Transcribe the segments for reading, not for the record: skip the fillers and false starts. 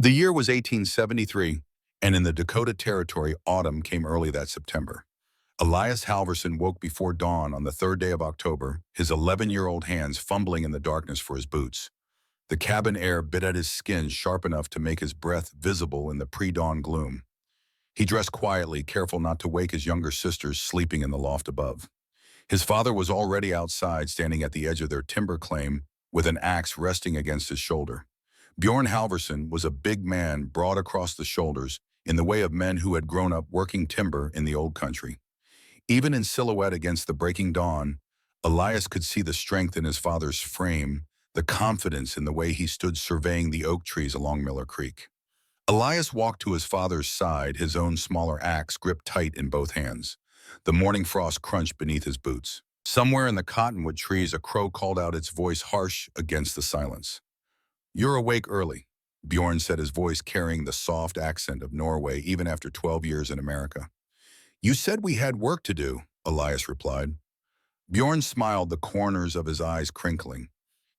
The year was 1873, and in the Dakota Territory, autumn came early that September. Elias Halverson woke before dawn on the third day of October, his 11-year-old hands fumbling in the darkness for his boots. The cabin air bit at his skin sharp enough to make his breath visible in the pre-dawn gloom. He dressed quietly, careful not to wake his younger sisters sleeping in the loft above. His father was already outside, standing at the edge of their timber claim, with an axe resting against his shoulder. Bjorn Halverson was a big man, broad across the shoulders, in the way of men who had grown up working timber in the old country. Even in silhouette against the breaking dawn, Elias could see the strength in his father's frame, the confidence in the way he stood surveying the oak trees along Miller Creek. Elias walked to his father's side, his own smaller axe gripped tight in both hands. The morning frost crunched beneath his boots. Somewhere in the cottonwood trees, a crow called out, its voice harsh against the silence. "You're awake early," Bjorn said, his voice carrying the soft accent of Norway even after 12 years in America. "You said we had work to do," Elias replied. Bjorn smiled, the corners of his eyes crinkling.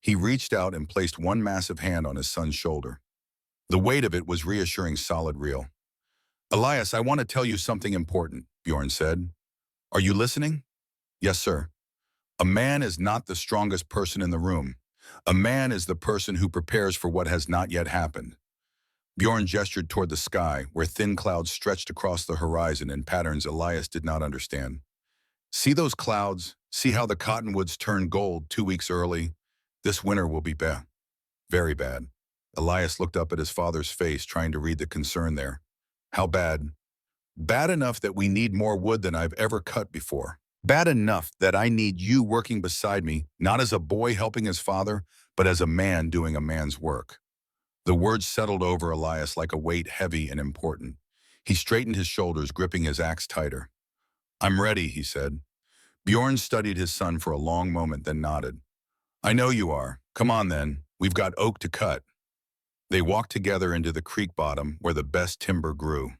He reached out and placed one massive hand on his son's shoulder. The weight of it was reassuring, solid, real. "Elias, I want to tell you something important," Bjorn said. "Are you listening?" "Yes, sir." "A man is not the strongest person in the room. A man is the person who prepares for what has not yet happened." Bjorn gestured toward the sky, where thin clouds stretched across the horizon in patterns Elias did not understand. "See those clouds? See how the cottonwoods turned gold 2 weeks early? This winter will be bad. Very bad." Elias looked up at his father's face, trying to read the concern there. "How bad?" "Bad enough that we need more wood than I've ever cut before. Bad enough that I need you working beside me, not as a boy helping his father, but as a man doing a man's work." The words settled over Elias like a weight, heavy and important. He straightened his shoulders, gripping his axe tighter. "I'm ready," he said. Bjorn studied his son for a long moment, then nodded. "I know you are. Come on then. We've got oak to cut." They walked together into the creek bottom where the best timber grew.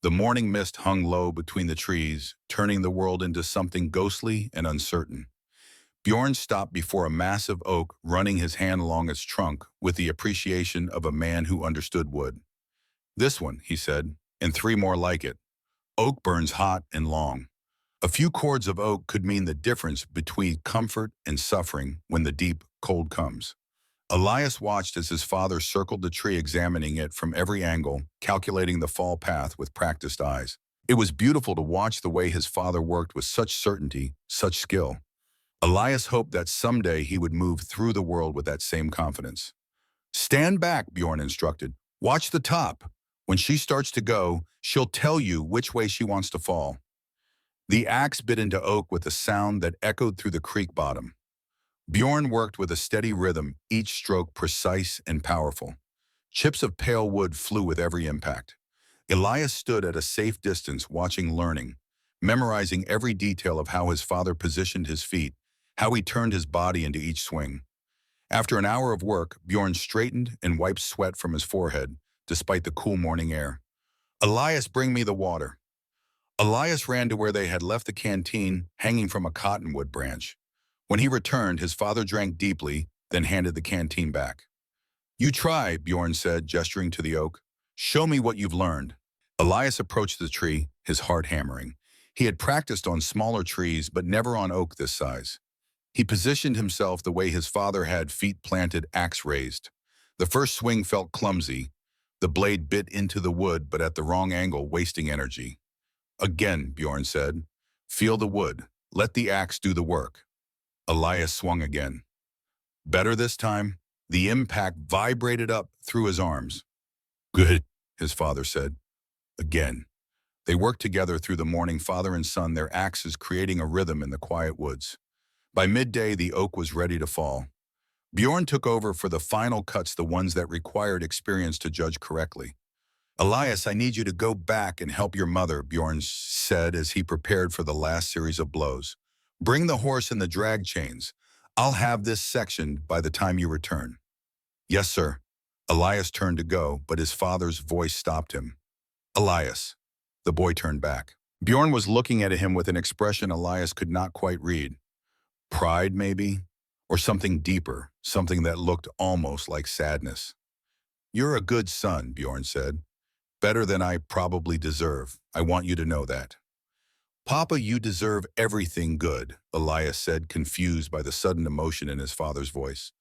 The morning mist hung low between the trees, turning the world into something ghostly and uncertain. Bjorn stopped before a massive oak, running his hand along its trunk with the appreciation of a man who understood wood. "This one," he said, "and 3 more like it. Oak burns hot and long. A few cords of oak could mean the difference between comfort and suffering when the deep cold comes." Elias watched as his father circled the tree, examining it from every angle, calculating the fall path with practiced eyes. It was beautiful to watch the way his father worked with such certainty, such skill. Elias hoped that someday he would move through the world with that same confidence. "Stand back," Bjorn instructed. "Watch the top. When she starts to go, she'll tell you which way she wants to fall." The axe bit into oak with a sound that echoed through the creek bottom. Bjorn worked with a steady rhythm, each stroke precise and powerful. Chips of pale wood flew with every impact. Elias stood at a safe distance, watching, learning, memorizing every detail of how his father positioned his feet, how he turned his body into each swing. After an hour of work, Bjorn straightened and wiped sweat from his forehead, despite the cool morning air. "Elias, bring me the water." Elias ran to where they had left the canteen, hanging from a cottonwood branch. When he returned, his father drank deeply, then handed the canteen back. "You try," Bjorn said, gesturing to the oak. "Show me what you've learned." Elias approached the tree, his heart hammering. He had practiced on smaller trees, but never on oak this size. He positioned himself the way his father had, feet planted, axe raised. The first swing felt clumsy. The blade bit into the wood, but at the wrong angle, wasting energy. "Again," Bjorn said. "Feel the wood. Let the axe do the work." Elias swung again. Better this time. The impact vibrated up through his arms. "Good," his father said. Again. They worked together through the morning, father and son, their axes creating a rhythm in the quiet woods. By midday, the oak was ready to fall. Bjorn took over for the final cuts, the ones that required experience to judge correctly. "Elias, I need you to go back and help your mother," Bjorn said as he prepared for the last series of blows. "Bring the horse and the drag chains. I'll have this sectioned by the time you return." "Yes, sir." Elias turned to go, but his father's voice stopped him. "Elias." The boy turned back. Bjorn was looking at him with an expression Elias could not quite read. Pride, maybe? Or something deeper, something that looked almost like sadness. You're a good son, Bjorn said. Better than I probably deserve. I want you to know that. Papa, you deserve everything good, Elias said, confused by the sudden emotion in his father's voice.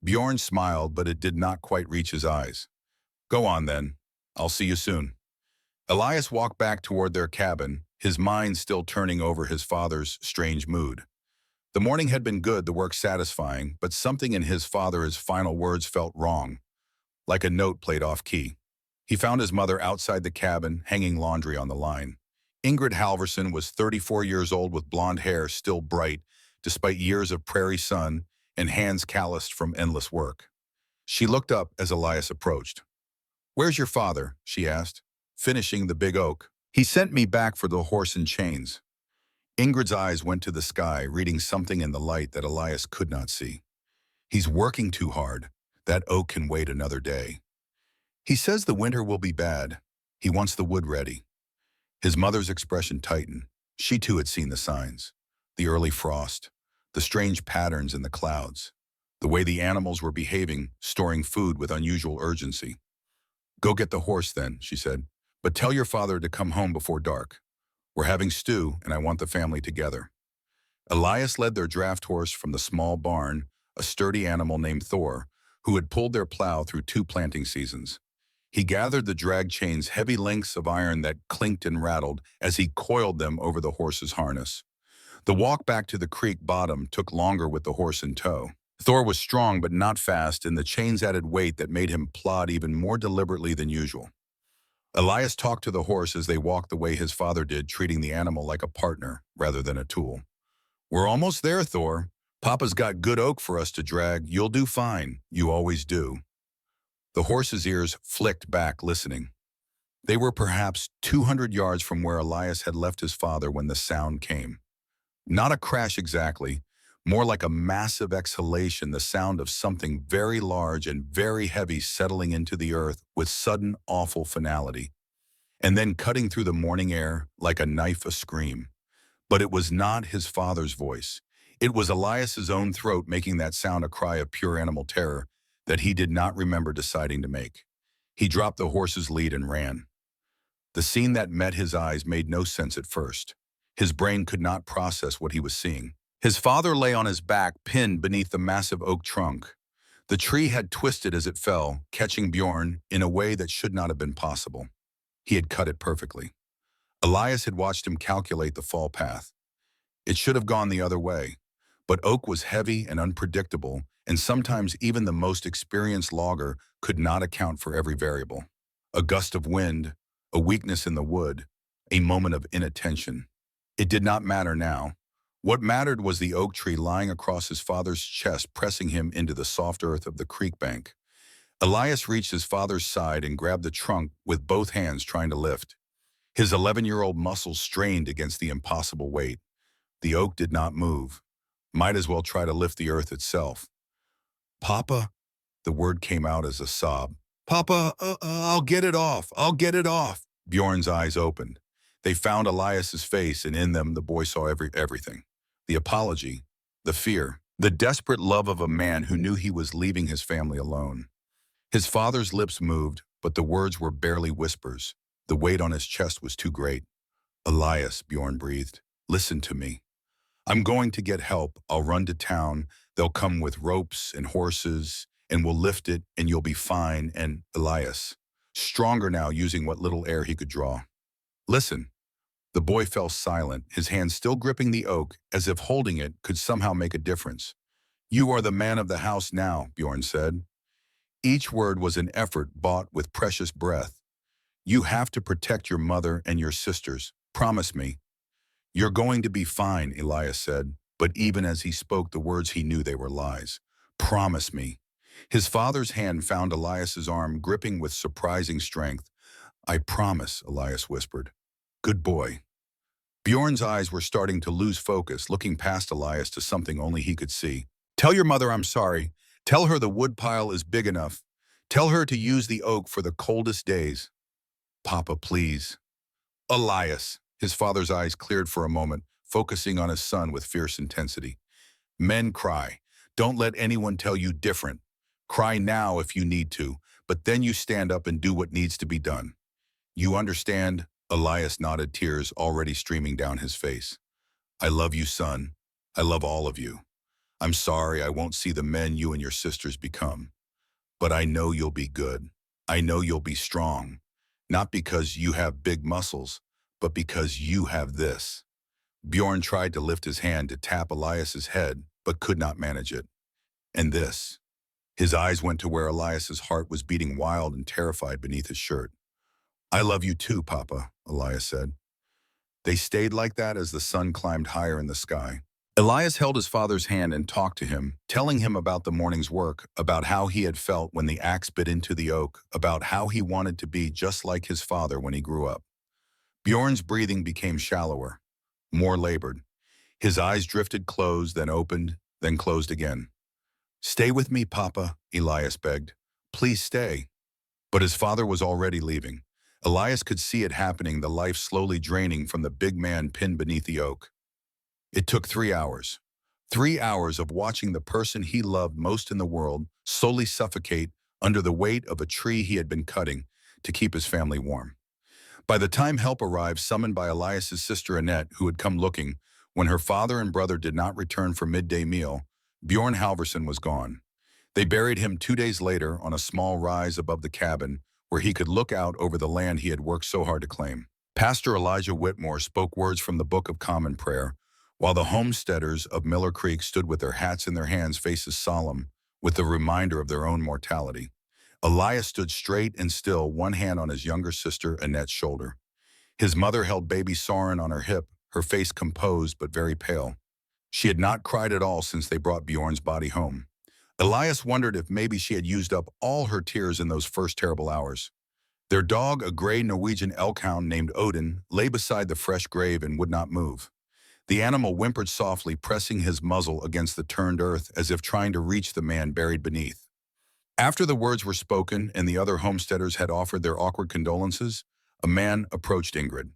Bjorn smiled, but it did not quite reach his eyes. Go on then. I'll see you soon. Elias walked back toward their cabin, his mind still turning over his father's strange mood. The morning had been good, the work satisfying, but something in his father's final words felt wrong, like a note played off key. He found his mother outside the cabin, hanging laundry on the line. Ingrid Halverson was 34 years old with blonde hair still bright, despite years of prairie sun and hands calloused from endless work. She looked up as Elias approached. "Where's your father?" she asked, finishing the big oak. "He sent me back for the horse and chains." Ingrid's eyes went to the sky, reading something in the light that Elias could not see. "He's working too hard. That oak can wait another day. He says the winter will be bad. He wants the wood ready." His mother's expression tightened. She too had seen the signs. The early frost, the strange patterns in the clouds, the way the animals were behaving, storing food with unusual urgency. "Go get the horse then," she said. "But tell your father to come home before dark. We're having stew, and I want the family together." Elias led their draft horse from the small barn, a sturdy animal named Thor, who had pulled their plow through 2 planting seasons. He gathered the drag chains, heavy lengths of iron that clinked and rattled as he coiled them over the horse's harness. The walk back to the creek bottom took longer with the horse in tow. Thor was strong but not fast, and the chains added weight that made him plod even more deliberately than usual. Elias talked to the horse as they walked the way his father did, treating the animal like a partner rather than a tool. "We're almost there, Thor. Papa's got good oak for us to drag. You'll do fine. You always do." The horse's ears flicked back, listening. They were perhaps 200 yards from where Elias had left his father when the sound came. Not a crash exactly, more like a massive exhalation, the sound of something very large and very heavy settling into the earth with sudden, awful finality, and then cutting through the morning air like a knife, a scream. But it was not his father's voice. It was Elias's own throat making that sound, a cry of pure animal terror that he did not remember deciding to make. He dropped the horse's lead and ran. The scene that met his eyes made no sense at first. His brain could not process what he was seeing. His father lay on his back, pinned beneath the massive oak trunk. The tree had twisted as it fell, catching Bjorn in a way that should not have been possible. He had cut it perfectly. Elias had watched him calculate the fall path. It should have gone the other way, but oak was heavy and unpredictable, and sometimes even the most experienced logger could not account for every variable. A gust of wind, a weakness in the wood, a moment of inattention. It did not matter now. What mattered was the oak tree lying across his father's chest, pressing him into the soft earth of the creek bank. Elias reached his father's side and grabbed the trunk with both hands, trying to lift. His 11-year-old muscles strained against the impossible weight. The oak did not move. Might as well try to lift the earth itself. "Papa," the word came out as a sob. "Papa, I'll get it off. I'll get it off." Bjorn's eyes opened. They found Elias's face, and in them the boy saw everything. The apology, the fear, the desperate love of a man who knew he was leaving his family alone. His father's lips moved, but the words were barely whispers. The weight on his chest was too great. "Elias," Bjorn breathed, "listen to me. I'm going to get help. I'll run to town. They'll come with ropes and horses, and we'll lift it, and you'll be fine." And Elias, stronger now, using what little air he could draw. "Listen." The boy fell silent, his hand still gripping the oak, as if holding it could somehow make a difference. "You are the man of the house now," Bjorn said. Each word was an effort bought with precious breath. "You have to protect your mother and your sisters. Promise me." "You're going to be fine," Elias said, but even as he spoke the words he knew they were lies. "Promise me." His father's hand found Elias's arm, gripping with surprising strength. "I promise," Elias whispered. "Good boy." Bjorn's eyes were starting to lose focus, looking past Elias to something only he could see. "Tell your mother I'm sorry. Tell her the woodpile is big enough. Tell her to use the oak for the coldest days." "Papa, please." "Elias." His father's eyes cleared for a moment, focusing on his son with fierce intensity. "Men cry. Don't let anyone tell you different. Cry now if you need to, but then you stand up and do what needs to be done. You understand? Elias nodded, tears already streaming down his face. I love you, son. I love all of you. I'm sorry I won't see the men you and your sisters become. But I know you'll be good. I know you'll be strong. Not because you have big muscles, but because you have this. Bjorn tried to lift his hand to tap Elias's head, but could not manage it. And this. His eyes went to where Elias's heart was beating wild and terrified beneath his shirt. I love you too, Papa, Elias said. They stayed like that as the sun climbed higher in the sky. Elias held his father's hand and talked to him, telling him about the morning's work, about how he had felt when the axe bit into the oak, about how he wanted to be just like his father when he grew up. Bjorn's breathing became shallower, more labored. His eyes drifted closed, then opened, then closed again. Stay with me, Papa, Elias begged. Please stay. But his father was already leaving. Elias could see it happening, the life slowly draining from the big man pinned beneath the oak. It took 3 hours. 3 hours of watching the person he loved most in the world slowly suffocate under the weight of a tree he had been cutting to keep his family warm. By the time help arrived, summoned by Elias's sister Annette, who had come looking, when her father and brother did not return for midday meal, Bjorn Halvorsen was gone. They buried him 2 days later on a small rise above the cabin, where he could look out over the land he had worked so hard to claim. Pastor Elijah Whitmore spoke words from the Book of Common Prayer, while the homesteaders of Miller Creek stood with their hats in their hands, faces solemn, with the reminder of their own mortality. Elias stood straight and still, one hand on his younger sister Annette's shoulder. His mother held baby Soren on her hip, her face composed but very pale. She had not cried at all since they brought Bjorn's body home. Elias wondered if maybe she had used up all her tears in those first terrible hours. Their dog, a gray Norwegian elk hound named Odin, lay beside the fresh grave and would not move. The animal whimpered softly, pressing his muzzle against the turned earth as if trying to reach the man buried beneath. After the words were spoken and the other homesteaders had offered their awkward condolences, a man approached Ingrid.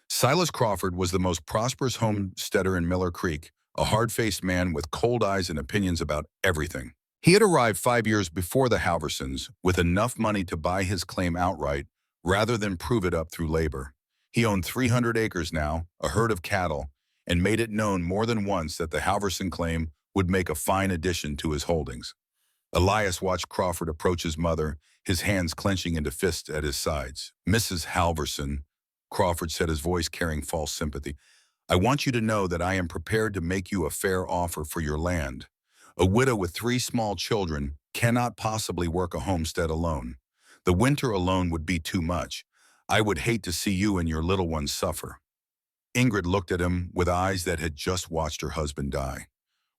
Silas Crawford was the most prosperous homesteader in Miller Creek, a hard-faced man with cold eyes and opinions about everything. He had arrived 5 years before the Halvorsens with enough money to buy his claim outright rather than prove it up through labor. He owned 300 acres now, a herd of cattle, and made it known more than once that the Halvorsen claim would make a fine addition to his holdings. Elias watched Crawford approach his mother, his hands clenching into fists at his sides. Mrs. Halvorsen, Crawford said, his voice carrying false sympathy, I want you to know that I am prepared to make you a fair offer for your land. A widow with 3 small children cannot possibly work a homestead alone. The winter alone would be too much. I would hate to see you and your little ones suffer. Ingrid looked at him with eyes that had just watched her husband die.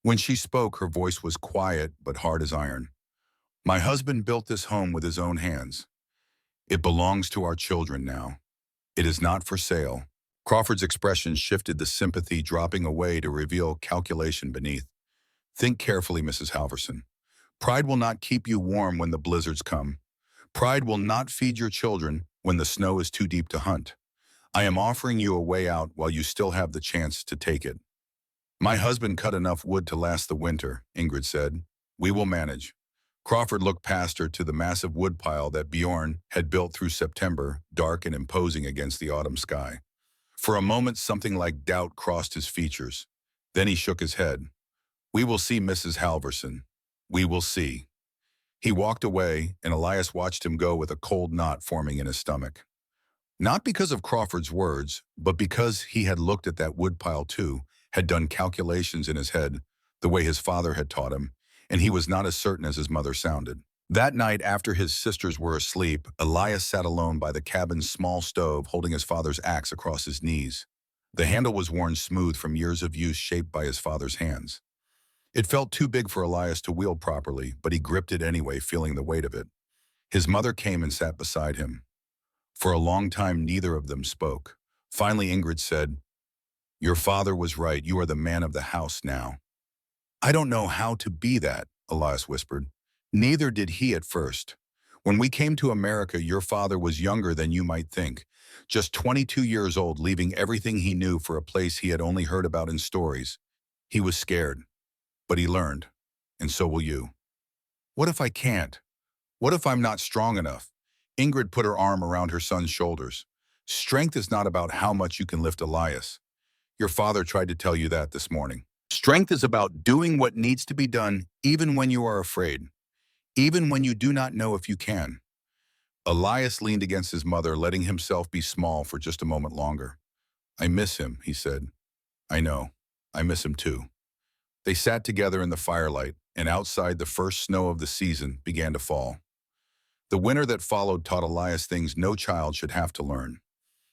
When she spoke, her voice was quiet but hard as iron. My husband built this home with his own hands. It belongs to our children now. It is not for sale. Crawford's expression shifted, the sympathy dropping away to reveal calculation beneath. Think carefully, Mrs. Halvorsen. Pride will not keep you warm when the blizzards come. Pride will not feed your children when the snow is too deep to hunt. I am offering you a way out while you still have the chance to take it. My husband cut enough wood to last the winter, Ingrid said. We will manage. Crawford looked past her to the massive woodpile that Bjorn had built through September, dark and imposing against the autumn sky. For a moment, something like doubt crossed his features. Then he shook his head. We will see, Mrs. Halvorsen. We will see. He walked away, and Elias watched him go with a cold knot forming in his stomach. Not because of Crawford's words, but because he had looked at that woodpile too, had done calculations in his head, the way his father had taught him, and he was not as certain as his mother sounded. That night, after his sisters were asleep, Elias sat alone by the cabin's small stove, holding his father's axe across his knees. The handle was worn smooth from years of use, shaped by his father's hands. It felt too big for Elias to wield properly, but he gripped it anyway, feeling the weight of it. His mother came and sat beside him. For a long time, neither of them spoke. Finally, Ingrid said, Your father was right. You are the man of the house now. I don't know how to be that, Elias whispered. Neither did he at first. When we came to America, your father was younger than you might think, just 22 years old, leaving everything he knew for a place he had only heard about in stories. He was scared, but he learned, and so will you. What if I can't? What if I'm not strong enough? Ingrid put her arm around her son's shoulders. Strength is not about how much you can lift, Elias. Your father tried to tell you that this morning. Strength is about doing what needs to be done even when you are afraid, even when you do not know if you can. Elias leaned against his mother, letting himself be small for just a moment longer. I miss him, he said. I know. I miss him too. They sat together in the firelight, and outside the first snow of the season began to fall. The winter that followed taught Elias things no child should have to learn.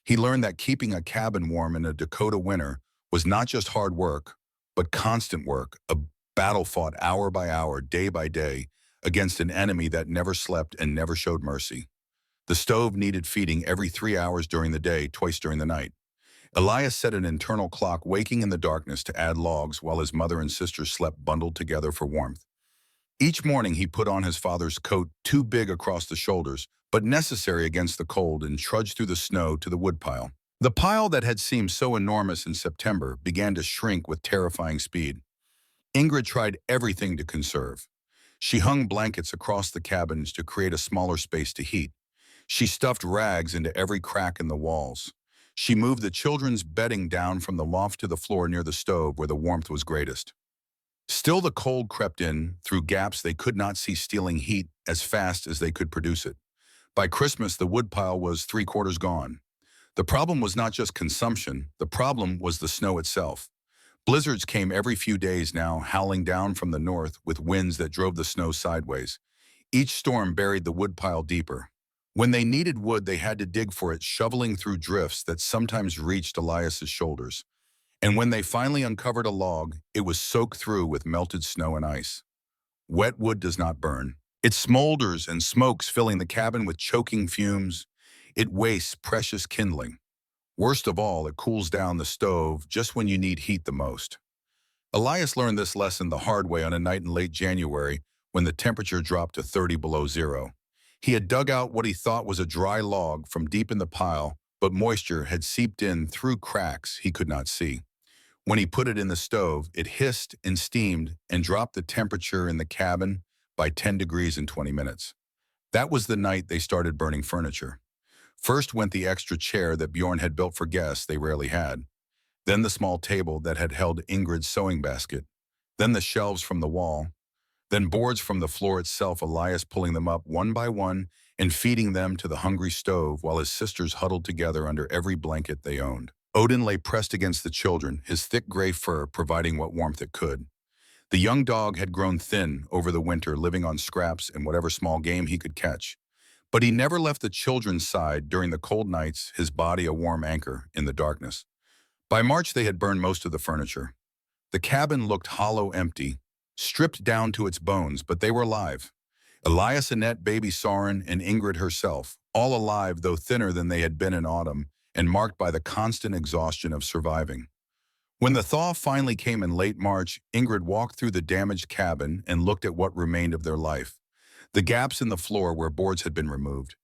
He learned that keeping a cabin warm in a Dakota winter was not just hard work, but constant work, a battle fought hour by hour, day by day, against an enemy that never slept and never showed mercy. The stove needed feeding every 3 hours during the day, twice during the night. Elias set an internal clock, waking in the darkness to add logs while his mother and sister slept bundled together for warmth. Each morning he put on his father's coat, too big across the shoulders, but necessary against the cold, and trudged through the snow to the woodpile. The pile that had seemed so enormous in September began to shrink with terrifying speed. Ingrid tried everything to conserve. She hung blankets across the cabins to create a smaller space to heat. She stuffed rags into every crack in the walls. She moved the children's bedding down from the loft to the floor near the stove where the warmth was greatest. Still, the cold crept in through gaps they could not see, stealing heat as fast as they could produce it. By Christmas, the woodpile was three-quarters gone. The problem was not just consumption, the problem was the snow itself. Blizzards came every few days now, howling down from the north with winds that drove the snow sideways. Each storm buried the woodpile deeper. When they needed wood, they had to dig for it, shoveling through drifts that sometimes reached Elias's shoulders. And when they finally uncovered a log, it was soaked through with melted snow and ice. Wet wood does not burn. It smolders and smokes, filling the cabin with choking fumes. It wastes precious kindling. Worst of all, it cools down the stove just when you need heat the most. Elias learned this lesson the hard way on a night in late January when the temperature dropped to 30 below zero. He had dug out what he thought was a dry log from deep in the pile, but moisture had seeped in through cracks he could not see. When he put it in the stove, it hissed and steamed and dropped the temperature in the cabin by 10 degrees in 20 minutes. That was the night they started burning furniture. First went the extra chair that Bjorn had built for guests they rarely had. Then the small table that had held Ingrid's sewing basket. Then the shelves from the wall. Then boards from the floor itself, Elias pulling them up one by one and feeding them to the hungry stove while his sisters huddled together under every blanket they owned. Odin lay pressed against the children, his thick gray fur providing what warmth it could. The young dog had grown thin over the winter, living on scraps and whatever small game he could catch. But he never left the children's side during the cold nights, his body a warm anchor in the darkness. By March, they had burned most of the furniture. The cabin looked hollow, empty, stripped down to its bones, but they were alive. Elias, Annette, baby Soren, and Ingrid herself, all alive though thinner than they had been in autumn, and marked by the constant exhaustion of surviving. When the thaw finally came in late March, Ingrid walked through the damaged cabin and looked at what remained of their life. The gaps in the floor where boards had been removed.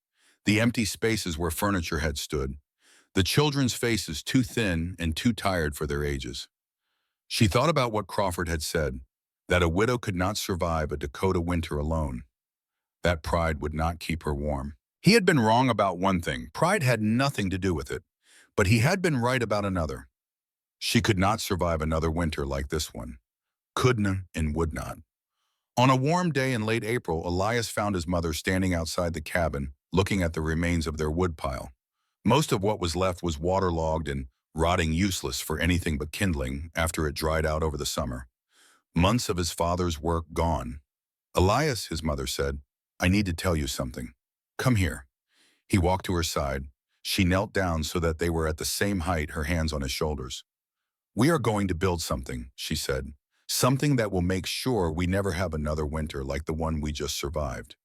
The empty spaces where furniture had stood. The children's faces too thin and too tired for their ages. She thought about what Crawford had said, that a widow could not survive a Dakota winter alone. That pride would not keep her warm. He had been wrong about one thing. Pride had nothing to do with it. But he had been right about another. She could not survive another winter like this one. Couldn't and would not. On a warm day in late April, Elias found his mother standing outside the cabin, looking at the remains of their woodpile. Most of what was left was waterlogged and rotting, useless for anything but kindling after it dried out over the summer. Months of his father's work gone. Elias, his mother said, I need to tell you something. Come here. He walked to her side. She knelt down so that they were at the same height, her hands on his shoulders. We are going to build something, she said. Something that will make sure we never have another winter like the one we just survived.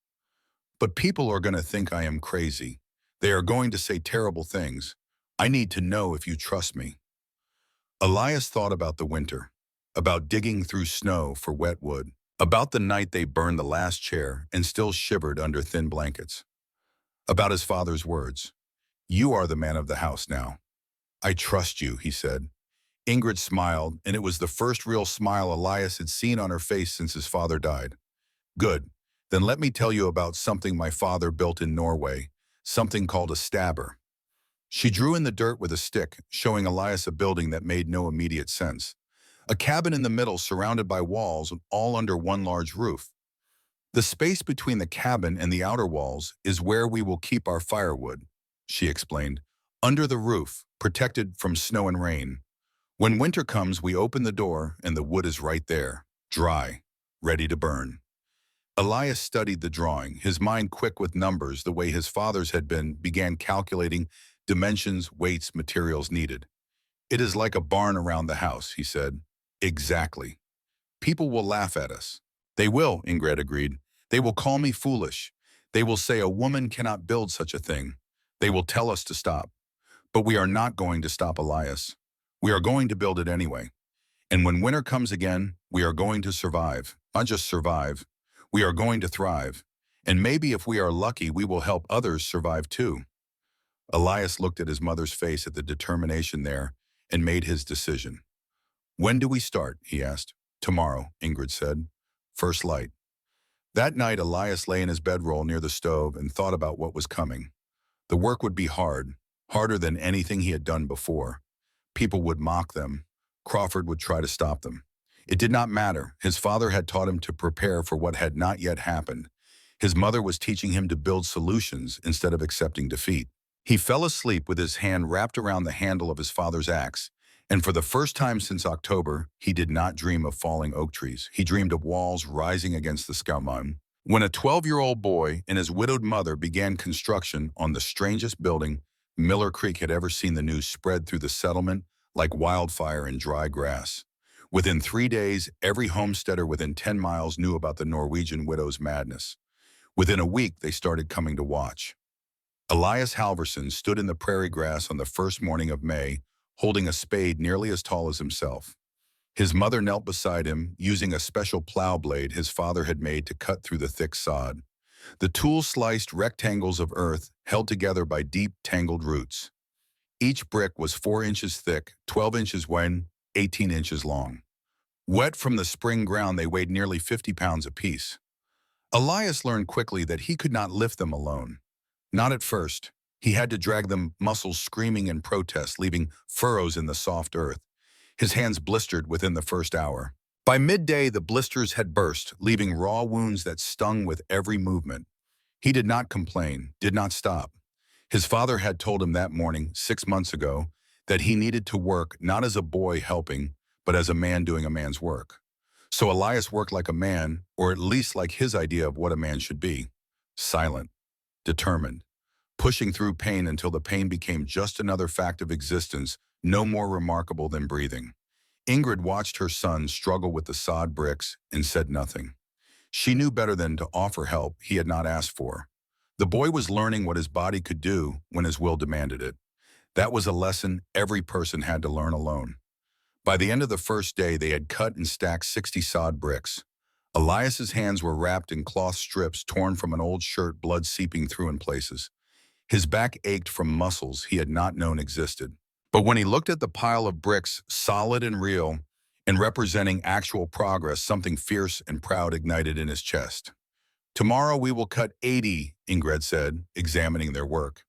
But people are going to think I am crazy. They are going to say terrible things. I need to know if you trust me. Elias thought about the winter, about digging through snow for wet wood, about the night they burned the last chair and still shivered under thin blankets, about his father's words. You are the man of the house now. I trust you, he said. Ingrid smiled, and it was the first real smile Elias had seen on her face since his father died. Good. Then let me tell you about something my father built in Norway, something called a stabber. She drew in the dirt with a stick, showing Elias a building that made no immediate sense. A cabin in the middle surrounded by walls, all under one large roof. The space between the cabin and the outer walls is where we will keep our firewood, she explained. Under the roof, protected from snow and rain. When winter comes, we open the door and the wood is right there, dry, ready to burn. Elias studied the drawing, his mind quick with numbers the way his father's had been, began calculating dimensions, weights, materials needed. It is like a barn around the house, he said. Exactly. People will laugh at us. They will, Ingrid agreed. They will call me foolish. They will say a woman cannot build such a thing. They will tell us to stop. But we are not going to stop, Elias. We are going to build it anyway. And when winter comes again, we are going to survive. Not just survive. We are going to thrive. And maybe if we are lucky, we will help others survive too. Elias looked at his mother's face at the determination there and made his decision. When do we start? He asked. Tomorrow, Ingrid said. First light. That night, Elias lay in his bedroll near the stove and thought about what was coming. The work would be hard, harder than anything he had done before. People would mock them. Crawford would try to stop them. It did not matter. His father had taught him to prepare for what had not yet happened. His mother was teaching him to build solutions instead of accepting defeat. He fell asleep with his hand wrapped around the handle of his father's axe, and for the first time since October, he did not dream of falling oak trees. He dreamed of walls rising against the Skamon. When a 12-year-old boy and his widowed mother began construction on the strangest building, Miller Creek had ever seen, the news spread through the settlement like wildfire in dry grass. Within 3 days, every homesteader within 10 miles knew about the Norwegian widow's madness. Within a week, they started coming to watch. Elias Halverson stood in the prairie grass on the first morning of May, holding a spade nearly as tall as himself. His mother knelt beside him, using a special plow blade his father had made to cut through the thick sod. The tool sliced rectangles of earth held together by deep, tangled roots. Each brick was 4 inches thick, 12 inches wide, 18 inches long. Wet from the spring ground, they weighed nearly 50 pounds apiece. Elias learned quickly that he could not lift them alone. Not at first. He had to drag them, muscles screaming in protest, leaving furrows in the soft earth. His hands blistered within the first hour. By midday, the blisters had burst, leaving raw wounds that stung with every movement. He did not complain, did not stop. His father had told him that morning, 6 months ago, that he needed to work not as a boy helping, but as a man doing a man's work. So Elias worked like a man, or at least like his idea of what a man should be. Silent, determined, pushing through pain until the pain became just another fact of existence, no more remarkable than breathing. Ingrid watched her son struggle with the sod bricks and said nothing. She knew better than to offer help he had not asked for. The boy was learning what his body could do when his will demanded it. That was a lesson every person had to learn alone. By the end of the first day, they had cut and stacked 60 sod bricks. Elias's hands were wrapped in cloth strips torn from an old shirt, blood seeping through in places. His back ached from muscles he had not known existed. But when he looked at the pile of bricks, solid and real, and representing actual progress, something fierce and proud ignited in his chest. Tomorrow we will cut 80, Ingrid said, examining their work.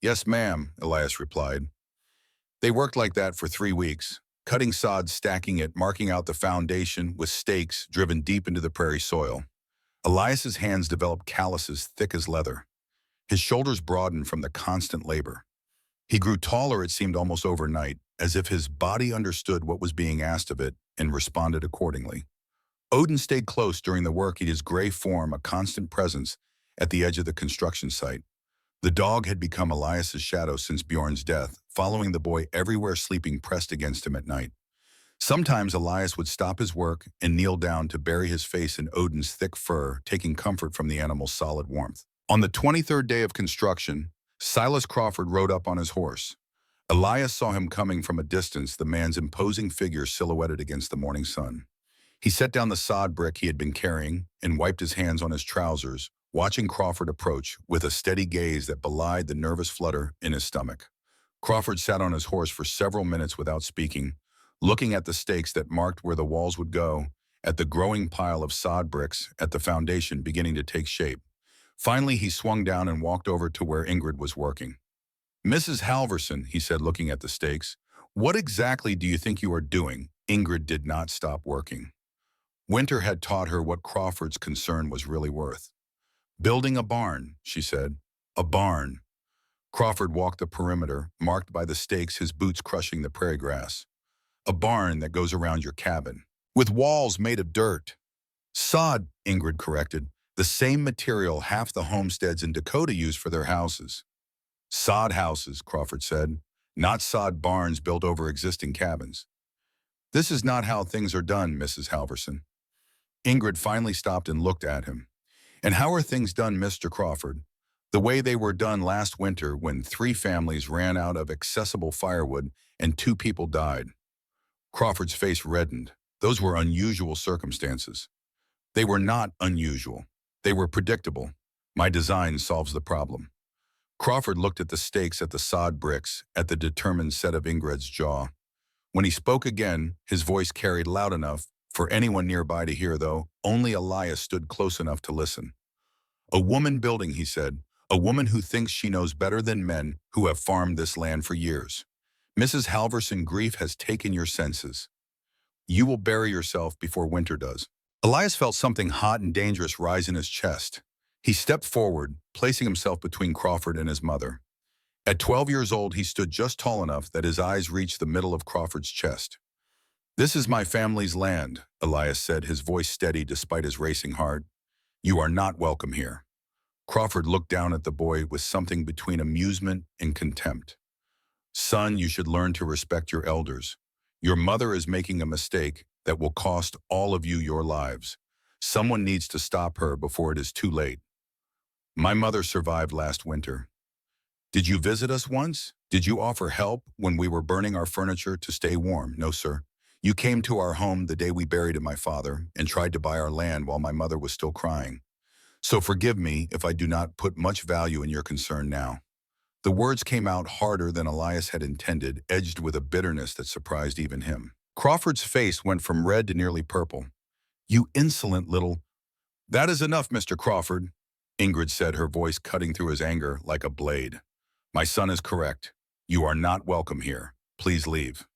Yes, ma'am, Elias replied. They worked like that for 3 weeks, cutting sod, stacking it, marking out the foundation with stakes driven deep into the prairie soil. Elias's hands developed calluses thick as leather. His shoulders broadened from the constant labor. He grew taller, it seemed almost overnight, as if his body understood what was being asked of it and responded accordingly. Odin stayed close during the work, his gray form a constant presence at the edge of the construction site. The dog had become Elias's shadow since Bjorn's death, following the boy everywhere, sleeping pressed against him at night. Sometimes Elias would stop his work and kneel down to bury his face in Odin's thick fur, taking comfort from the animal's solid warmth. On the 23rd day of construction, Silas Crawford rode up on his horse. Elias saw him coming from a distance, the man's imposing figure silhouetted against the morning sun. He set down the sod brick he had been carrying and wiped his hands on his trousers, watching Crawford approach with a steady gaze that belied the nervous flutter in his stomach. Crawford sat on his horse for several minutes without speaking, looking at the stakes that marked where the walls would go at the growing pile of sod bricks at the foundation beginning to take shape. Finally, he swung down and walked over to where Ingrid was working. "Mrs. Halverson," he said, looking at the stakes, "what exactly do you think you are doing?" Ingrid did not stop working. Winter had taught her what Crawford's concern was really worth. "Building a barn," she said. "A barn." Crawford walked the perimeter, marked by the stakes, his boots crushing the prairie grass. "A barn that goes around your cabin, with walls made of dirt." "Sod," Ingrid corrected, "the same material half the homesteads in Dakota use for their houses." "Sod houses," Crawford said, "not sod barns built over existing cabins." "This is not how things are done, Mrs. Halverson." Ingrid finally stopped and looked at him. "And how are things done, Mr. Crawford?" "The way they were done last winter when 3 families ran out of accessible firewood and 2 people died." Crawford's face reddened. Those were unusual circumstances. "They were not unusual. They were predictable. My design solves the problem." Crawford looked at the stakes, at the sod bricks, at the determined set of Ingrid's jaw. When he spoke again, his voice carried loud enough for anyone nearby to hear, though only Elias stood close enough to listen. "A woman building," he said. "A woman who thinks she knows better than men who have farmed this land for years. Mrs. Halverson, grief has taken your senses. You will bury yourself before winter does." Elias felt something hot and dangerous rise in his chest. He stepped forward, placing himself between Crawford and his mother. At 12 years old, he stood just tall enough that his eyes reached the middle of Crawford's chest. "This is my family's land," Elias said, his voice steady despite his racing heart. "You are not welcome here." Crawford looked down at the boy with something between amusement and contempt. "Son, you should learn to respect your elders. Your mother is making a mistake that will cost all of you your lives. Someone needs to stop her before it is too late." "My mother survived last winter." "Did you visit us once? Did you offer help when we were burning our furniture to stay warm?" "No, sir. You came to our home the day we buried my father and tried to buy our land while my mother was still crying. So forgive me if I do not put much value in your concern now." The words came out harder than Elias had intended, edged with a bitterness that surprised even him. Crawford's face went from red to nearly purple. "You insolent little—" "That is enough, Mr. Crawford," Ingrid said, her voice cutting through his anger like a blade. "My son is correct. You are not welcome here. Please leave."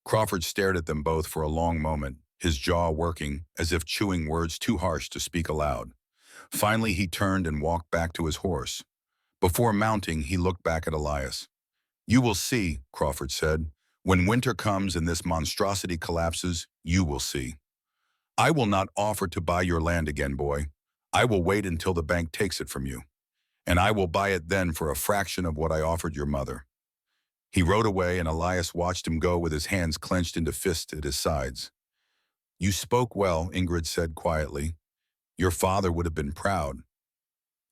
Crawford stared at them both for a long moment, his jaw working as if chewing words too harsh to speak aloud. Finally, he turned and walked back to his horse. Before mounting, he looked back at Elias. "You will see," Crawford said. "When winter comes and this monstrosity collapses, you will see. I will not offer to buy your land again, boy. I will wait until the bank takes it from you. And I will buy it then for a fraction of what I offered your mother." He rode away, and Elias watched him go with his hands clenched into fists at his sides. "You spoke well," Ingrid said quietly. "Your father would have been proud."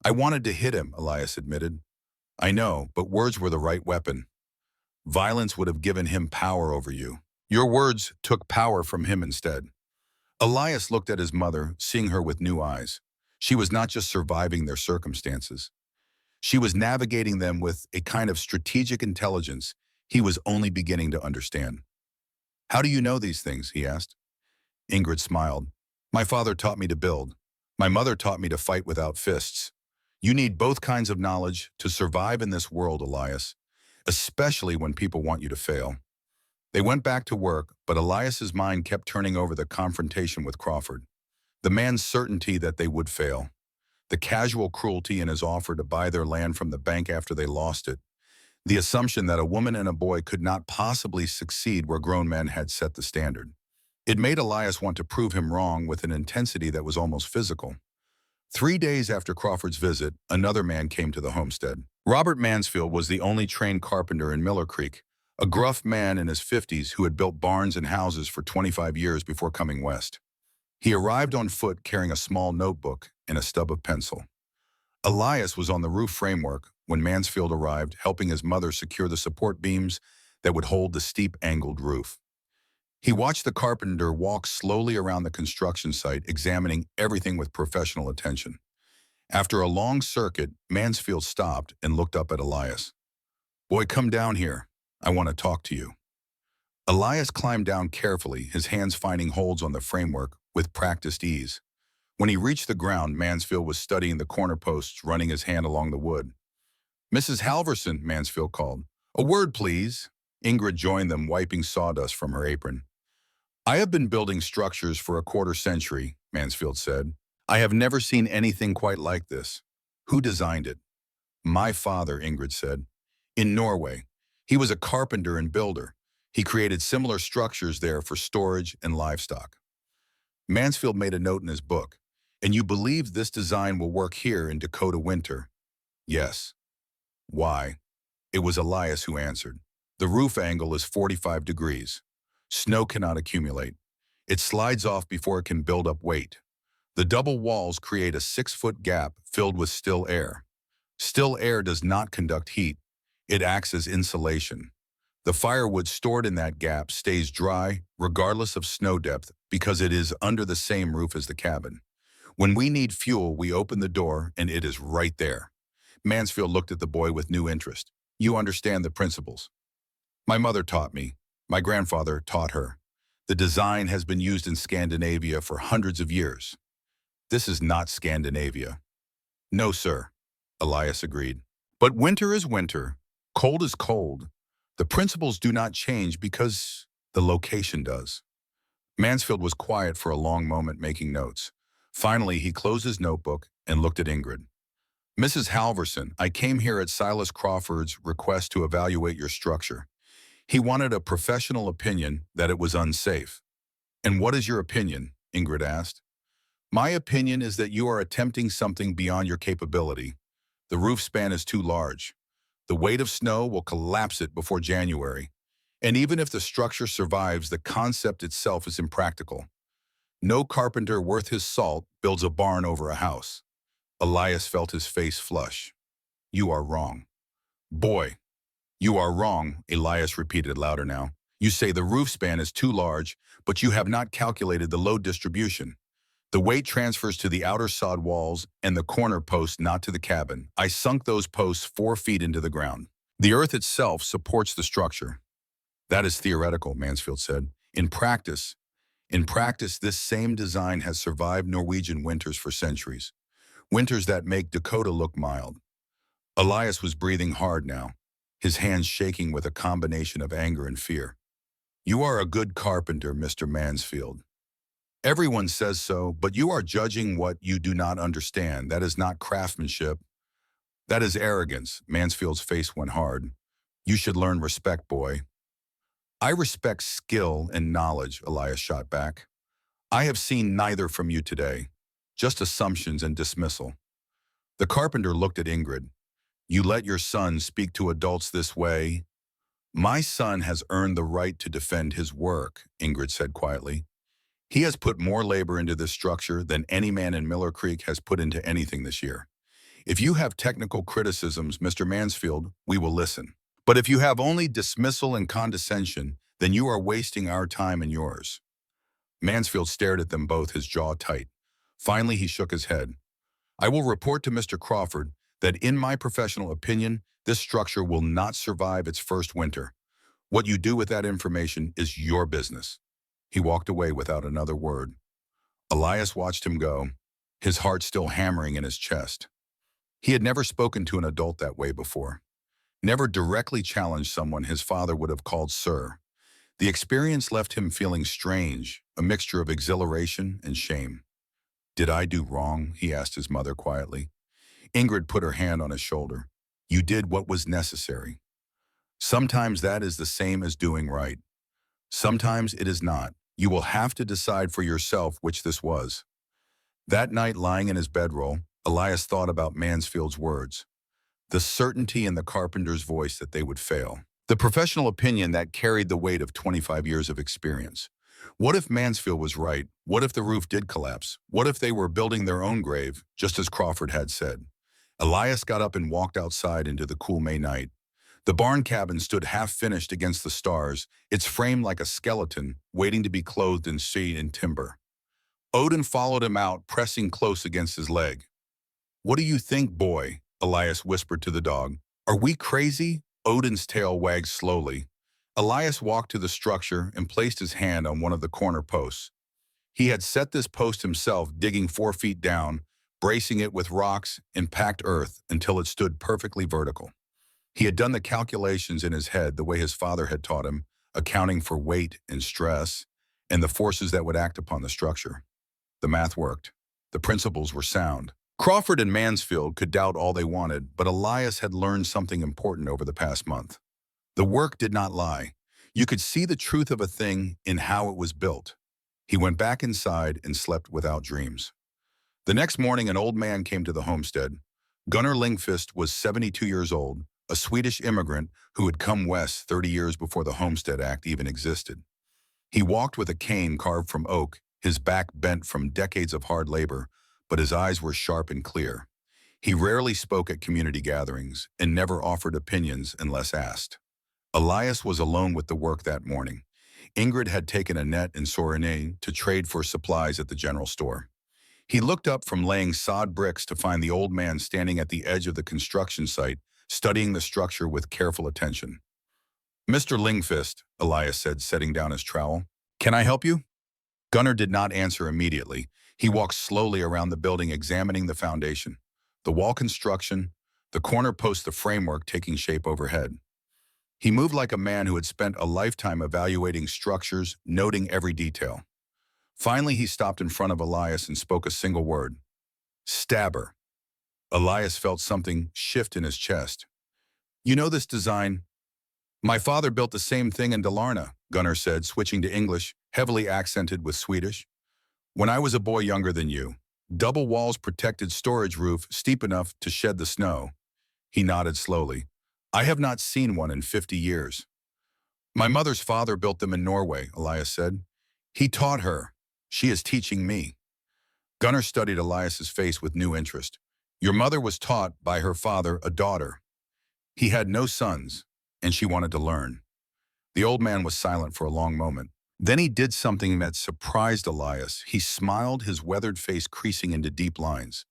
"I wanted to hit him," Elias admitted. "I know, but words were the right weapon. Violence would have given him power over you. Your words took power from him instead." Elias looked at his mother, seeing her with new eyes. She was not just surviving their circumstances. She was navigating them with a kind of strategic intelligence he was only beginning to understand. "How do you know these things?" he asked. Ingrid smiled. "My father taught me to build. My mother taught me to fight without fists. You need both kinds of knowledge to survive in this world, Elias, especially when people want you to fail." They went back to work, but Elias's mind kept turning over the confrontation with Crawford. The man's certainty that they would fail. The casual cruelty in his offer to buy their land from the bank after they lost it. The assumption that a woman and a boy could not possibly succeed where grown men had set the standard. It made Elias want to prove him wrong with an intensity that was almost physical. 3 days after Crawford's visit, another man came to the homestead. Robert Mansfield was the only trained carpenter in Miller Creek, a gruff man in his 50s who had built barns and houses for 25 years before coming west. He arrived on foot carrying a small notebook and a stub of pencil. Elias was on the roof framework when Mansfield arrived, helping his mother secure the support beams that would hold the steep angled roof. He watched the carpenter walk slowly around the construction site, examining everything with professional attention. After a long circuit, Mansfield stopped and looked up at Elias. "Boy, come down here. I want to talk to you." Elias climbed down carefully, his hands finding holds on the framework with practiced ease. When he reached the ground, Mansfield was studying the corner posts, running his hand along the wood. "Mrs. Halverson," Mansfield called. "A word, please." Ingrid joined them, wiping sawdust from her apron. "I have been building structures for a quarter century," Mansfield said. "I have never seen anything quite like this." "Who designed it?" "My father," Ingrid said. "In Norway. He was a carpenter and builder. He created similar structures there for storage and livestock." Mansfield made a note in his book. "And you believe this design will work here in Dakota winter?" "Yes." "Why?" It was Elias who answered. "The roof angle is 45 degrees. Snow cannot accumulate. It slides off before it can build up weight. The double walls create a 6-foot gap filled with still air. Still air does not conduct heat. It acts as insulation. The firewood stored in that gap stays dry regardless of snow depth because it is under the same roof as the cabin. When we need fuel, we open the door and it is right there." Mansfield looked at the boy with new interest. "You understand the principles." "My mother taught me. My grandfather taught her. The design has been used in Scandinavia for hundreds of years." "This is not Scandinavia." "No, sir," Elias agreed. "But winter is winter. Cold is cold. The principles do not change because the location does." Mansfield was quiet for a long moment, making notes. Finally, he closed his notebook and looked at Ingrid. "Mrs. Halverson, I came here at Silas Crawford's request to evaluate your structure. He wanted a professional opinion that it was unsafe." "And what is your opinion?" Ingrid asked. "My opinion is that you are attempting something beyond your capability. The roof span is too large. The weight of snow will collapse it before January. And even if the structure survives, the concept itself is impractical. No carpenter worth his salt builds a barn over a house." Elias felt his face flush. "You are wrong." "Boy, you are wrong," Elias repeated louder now. "You say the roof span is too large, but you have not calculated the load distribution. The weight transfers to the outer sod walls and the corner posts, not to the cabin. I sunk those posts 4 feet into the ground. The earth itself supports the structure." "That is theoretical," Mansfield said. In practice, this same design has survived Norwegian winters for centuries. Winters that make Dakota look mild." Elias was breathing hard now, his hands shaking with a combination of anger and fear. "You are a good carpenter, Mr. Mansfield. Everyone says so, but you are judging what you do not understand. That is not craftsmanship. That is arrogance." Mansfield's face went hard. "You should learn respect, boy." "I respect skill and knowledge," Elias shot back. "I have seen neither from you today. Just assumptions and dismissal." The carpenter looked at Ingrid. "You let your son speak to adults this way?" "My son has earned the right to defend his work," Ingrid said quietly. "He has put more labor into this structure than any man in Miller Creek has put into anything this year. If you have technical criticisms, Mr. Mansfield, we will listen. But if you have only dismissal and condescension, then you are wasting our time and yours." Mansfield stared at them both, his jaw tight. Finally, he shook his head. "I will report to Mr. Crawford that in my professional opinion, this structure will not survive its first winter. What you do with that information is your business." He walked away without another word. Elias watched him go, his heart still hammering in his chest. He had never spoken to an adult that way before. Never directly challenged someone his father would have called sir. The experience left him feeling strange, a mixture of exhilaration and shame. "Did I do wrong?" he asked his mother quietly. Ingrid put her hand on his shoulder. "You did what was necessary. Sometimes that is the same as doing right. Sometimes it is not. You will have to decide for yourself which this was." That night, lying in his bedroll, Elias thought about Mansfield's words. The certainty in the carpenter's voice that they would fail. The professional opinion that carried the weight of 25 years of experience. What if Mansfield was right? What if the roof did collapse? What if they were building their own grave, just as Crawford had said? Elias got up and walked outside into the cool May night. The barn cabin stood half-finished against the stars, its frame like a skeleton, waiting to be clothed in shade and timber. Odin followed him out, pressing close against his leg. "What do you think, boy?" Elias whispered to the dog. "Are we crazy?" Odin's tail wagged slowly. Elias walked to the structure and placed his hand on one of the corner posts. He had set this post himself, digging 4 feet down, bracing it with rocks and packed earth until it stood perfectly vertical. He had done the calculations in his head the way his father had taught him, accounting for weight and stress and the forces that would act upon the structure. The math worked. The principles were sound. Crawford and Mansfield could doubt all they wanted, but Elias had learned something important over the past month. The work did not lie. You could see the truth of a thing in how it was built. He went back inside and slept without dreams. The next morning, an old man came to the homestead. Gunnar Lingfist was 72 years old, a Swedish immigrant who had come west 30 years before the Homestead Act even existed. He walked with a cane carved from oak, his back bent from decades of hard labor, but his eyes were sharp and clear. He rarely spoke at community gatherings and never offered opinions unless asked. Elias was alone with the work that morning. Ingrid had taken a net and Sorene to trade for supplies at the general store. He looked up from laying sod bricks to find the old man standing at the edge of the construction site, studying the structure with careful attention. "Mr. Lingfist," Elias said, setting down his trowel. "Can I help you?" Gunnar did not answer immediately. He walked slowly around the building, examining the foundation, the wall construction, the corner post, the framework taking shape overhead. He moved like a man who had spent a lifetime evaluating structures, noting every detail. Finally, he stopped in front of Elias and spoke a single word: "Stabber." Elias felt something shift in his chest. "You know this design?" "My father built the same thing in Dalarna," Gunnar said, switching to English, heavily accented with Swedish. "When I was a boy younger than you. Double walls, protected storage roof, steep enough to shed the snow." He nodded slowly. "I have not seen one in 50 years. "My mother's father built them in Norway," Elias said. "He taught her. She is teaching me." Gunnar studied Elias's face with new interest. "Your mother was taught by her father, a daughter. He had no sons, and she wanted to learn." The old man was silent for a long moment. Then he did something that surprised Elias. He smiled, his weathered face creasing into deep lines.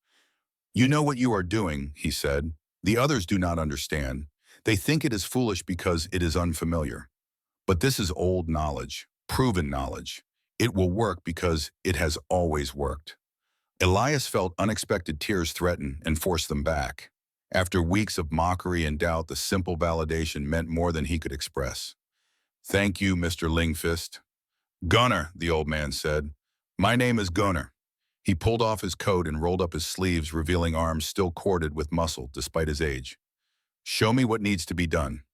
"You know what you are doing," he said. "The others do not understand. They think it is foolish because it is unfamiliar. But this is old knowledge, proven knowledge. It will work because it has always worked." Elias felt unexpected tears threaten and forced them back. After weeks of mockery and doubt, the simple validation meant more than he could express. "Thank you, Mr. Lingfist." "Gunnar," the old man said. "My name is Gunnar." He pulled off his coat and rolled up his sleeves, revealing arms still corded with muscle despite his age. "Show me what needs to be done."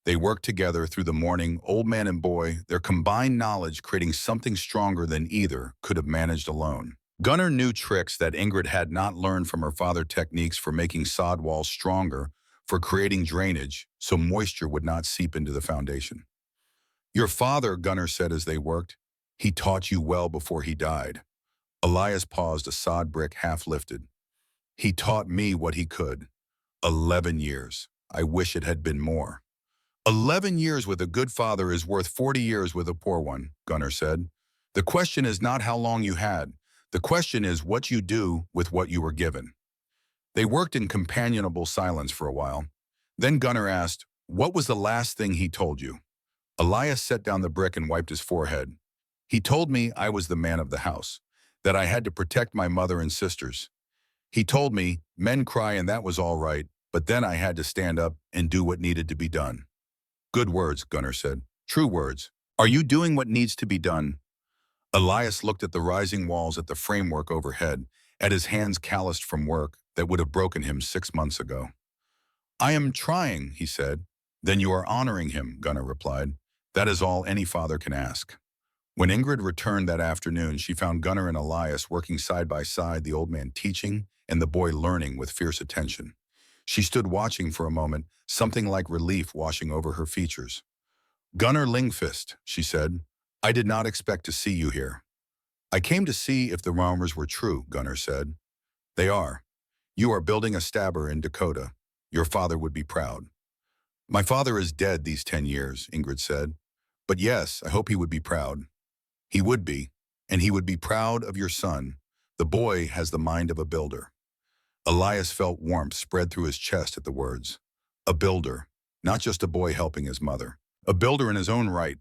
They worked together through the morning, old man and boy, their combined knowledge creating something stronger than either could have managed alone. Gunnar knew tricks that Ingrid had not learned from her father, techniques for making sod walls stronger, for creating drainage so moisture would not seep into the foundation. "Your father," Gunnar said as they worked, "he taught you well before he died." Elias paused, a sod brick half lifted. "He taught me what he could. 11 years. I wish it had been more." 11 years with a good father is worth 40 years with a poor one, Gunnar said. "The question is not how long you had. The question is what you do with what you were given." They worked in companionable silence for a while. Then Gunnar asked, "What was the last thing he told you?" Elias set down the brick and wiped his forehead. "He told me I was the man of the house, that I had to protect my mother and sisters. He told me men cry and that was all right, but then I had to stand up and do what needed to be done." "Good words," Gunnar said. "True words. Are you doing what needs to be done?" Elias looked at the rising walls, at the framework overhead, at his hands calloused from work that would have broken him 6 months ago. "I am trying," he said. "Then you are honoring him," Gunnar replied. "That is all any father can ask." When Ingrid returned that afternoon, she found Gunnar and Elias working side by side, the old man teaching and the boy learning with fierce attention. She stood watching for a moment, something like relief washing over her features. "Gunnar Lingfist," she said, "I did not expect to see you here." "I came to see if the rumors were true," Gunnar said. "They are. You are building a stabber in Dakota. Your father would be proud." "My father is dead these 10 years, Ingrid said. "But yes, I hope he would be proud." "He would be, and he would be proud of your son. The boy has the mind of a builder." Elias felt warmth spread through his chest at the words. A builder, not just a boy helping his mother. A builder in his own right.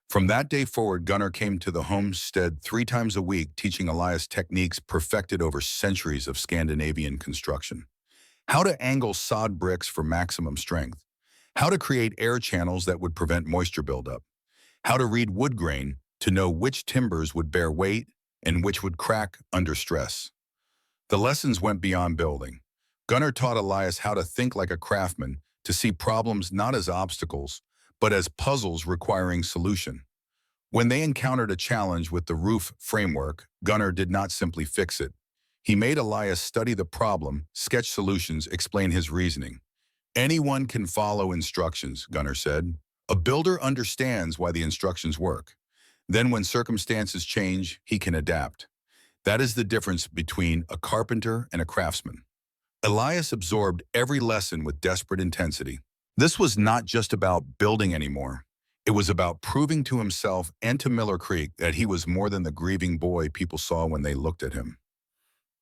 From that day forward, Gunnar came to the homestead 3 times a week, teaching Elias techniques perfected over centuries of Scandinavian construction. How to angle sod bricks for maximum strength. How to create air channels that would prevent moisture buildup. How to read wood grain to know which timbers would bear weight and which would crack under stress. The lessons went beyond building. Gunnar taught Elias how to think like a craftsman, to see problems not as obstacles, but as puzzles requiring solution. When they encountered a challenge with the roof framework, Gunnar did not simply fix it. He made Elias study the problem, sketch solutions, explain his reasoning. Anyone can follow instructions, Gunnar said. A builder understands why the instructions work. Then when circumstances change, he can adapt. That is the difference between a carpenter and a craftsman. Elias absorbed every lesson with desperate intensity. This was not just about building anymore. It was about proving to himself and to Miller Creek that he was more than the grieving boy people saw when they looked at him.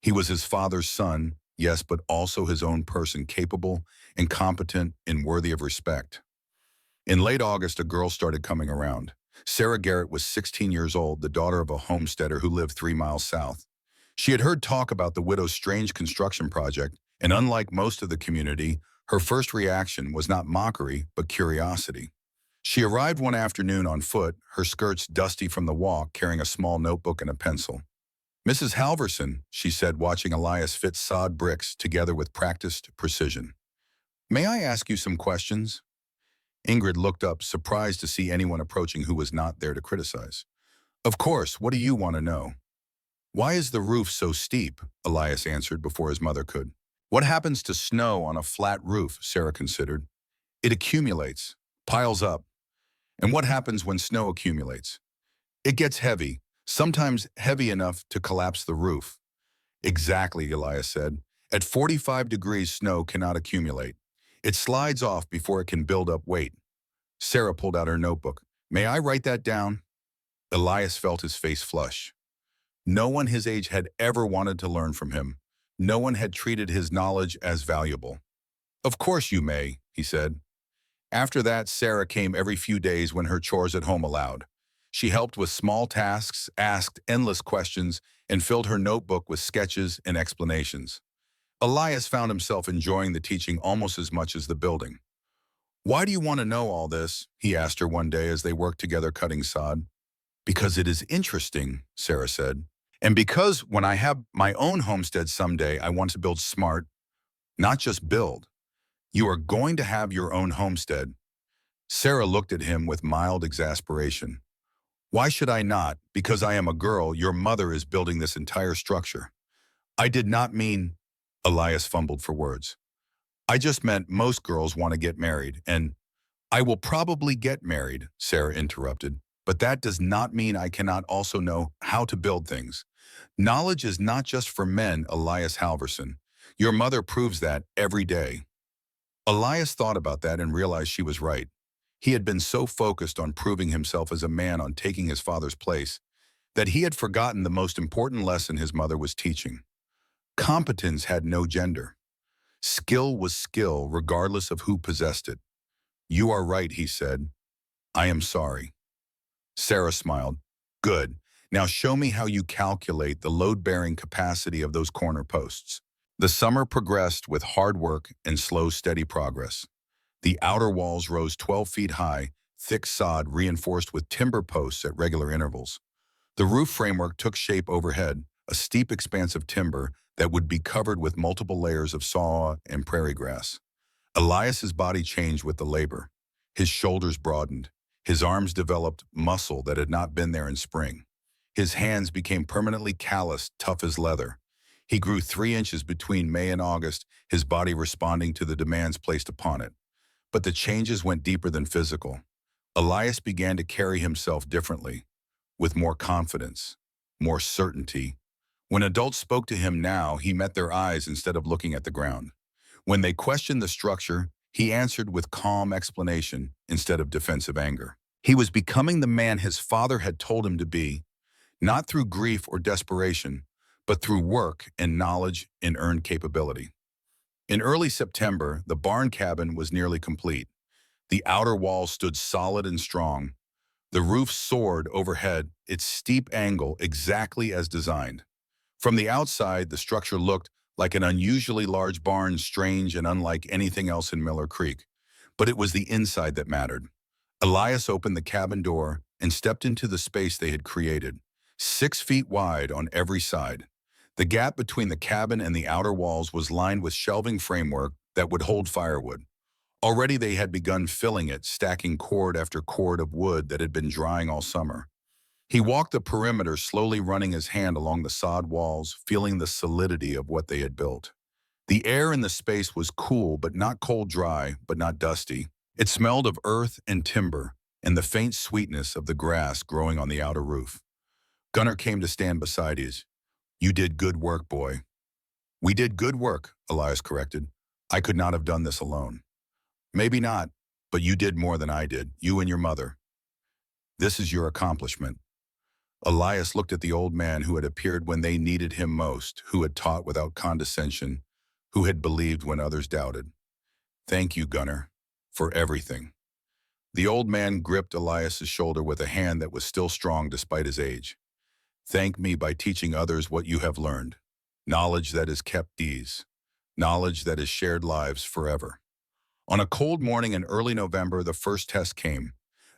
He was his father's son, yes, but also his own person, capable and competent and worthy of respect. In late August, a girl started coming around. Sarah Garrett was 16 years old, the daughter of a homesteader who lived 3 miles south. She had heard talk about the widow's strange construction project, and unlike most of the community, her first reaction was not mockery, but curiosity. She arrived one afternoon on foot, her skirts dusty from the walk, carrying a small notebook and a pencil. "Mrs. Halverson," she said, watching Elias fit sod bricks together with practiced precision. "May I ask you some questions?" Ingrid looked up, surprised to see anyone approaching who was not there to criticize. "Of course, what do you want to know?" "Why is the roof so steep?" Elias answered before his mother could. "What happens to snow on a flat roof?" Sarah considered. "It accumulates, piles up. And what happens when snow accumulates? It gets heavy, sometimes heavy enough to collapse the roof." "Exactly," Elias said. "At 45 degrees, snow cannot accumulate. It slides off before it can build up weight." Sarah pulled out her notebook. "May I write that down?" Elias felt his face flush. No one his age had ever wanted to learn from him. No one had treated his knowledge as valuable. "Of course you may," he said. After that, Sarah came every few days when her chores at home allowed. She helped with small tasks, asked endless questions, and filled her notebook with sketches and explanations. Elias found himself enjoying the teaching almost as much as the building. "Why do you want to know all this?" he asked her one day as they worked together cutting sod. "Because it is interesting," Sarah said. "And because when I have my own homestead someday, I want to build smart, not just build." "You are going to have your own homestead." Sarah looked at him with mild exasperation. "Why should I not? Because I am a girl, your mother is building this entire structure." "I did not mean," Elias fumbled for words. "I just meant most girls want to get married, and—" "I will probably get married," Sarah interrupted, "but that does not mean I cannot also know how to build things. Knowledge is not just for men, Elias Halverson. Your mother proves that every day." Elias thought about that and realized she was right. He had been so focused on proving himself as a man, on taking his father's place, that he had forgotten the most important lesson his mother was teaching. Competence had no gender. Skill was skill, regardless of who possessed it. "You are right," he said. "I am sorry." Sarah smiled. "Good. Now show me how you calculate the load-bearing capacity of those corner posts." The summer progressed with hard work and slow, steady progress. The outer walls rose 12 feet high, thick sod reinforced with timber posts at regular intervals. The roof framework took shape overhead, a steep expanse of timber that would be covered with multiple layers of saw and prairie grass. Elias's body changed with the labor. His shoulders broadened. His arms developed muscle that had not been there in spring. His hands became permanently calloused, tough as leather. He grew 3 inches between May and August, his body responding to the demands placed upon it. But the changes went deeper than physical. Elias began to carry himself differently, with more confidence, more certainty. When adults spoke to him now, he met their eyes instead of looking at the ground. When they questioned the structure, he answered with calm explanation instead of defensive anger. He was becoming the man his father had told him to be, not through grief or desperation, but through work and knowledge and earned capability. In early September, the barn cabin was nearly complete. The outer walls stood solid and strong. The roof soared overhead, its steep angle exactly as designed. From the outside, the structure looked like an unusually large barn, strange and unlike anything else in Miller Creek. But it was the inside that mattered. Elias opened the cabin door and stepped into the space they had created, 6 feet wide on every side. The gap between the cabin and the outer walls was lined with shelving framework that would hold firewood. Already they had begun filling it, stacking cord after cord of wood that had been drying all summer. He walked the perimeter, slowly running his hand along the sod walls, feeling the solidity of what they had built. The air in the space was cool, but not cold dry, but not dusty. It smelled of earth and timber, and the faint sweetness of the grass growing on the outer roof. Gunnar came to stand beside his. "You did good work, boy." "We did good work," Elias corrected. "I could not have done this alone." "Maybe not, but you did more than I did, you and your mother. This is your accomplishment." Elias looked at the old man who had appeared when they needed him most, who had taught without condescension, who had believed when others doubted. "Thank you, Gunnar, for everything." The old man gripped Elias's shoulder with a hand that was still strong despite his age. "Thank me by teaching others what you have learned. Knowledge that has kept these. Knowledge that has shared lives forever." On a cold morning in early November, the first test came.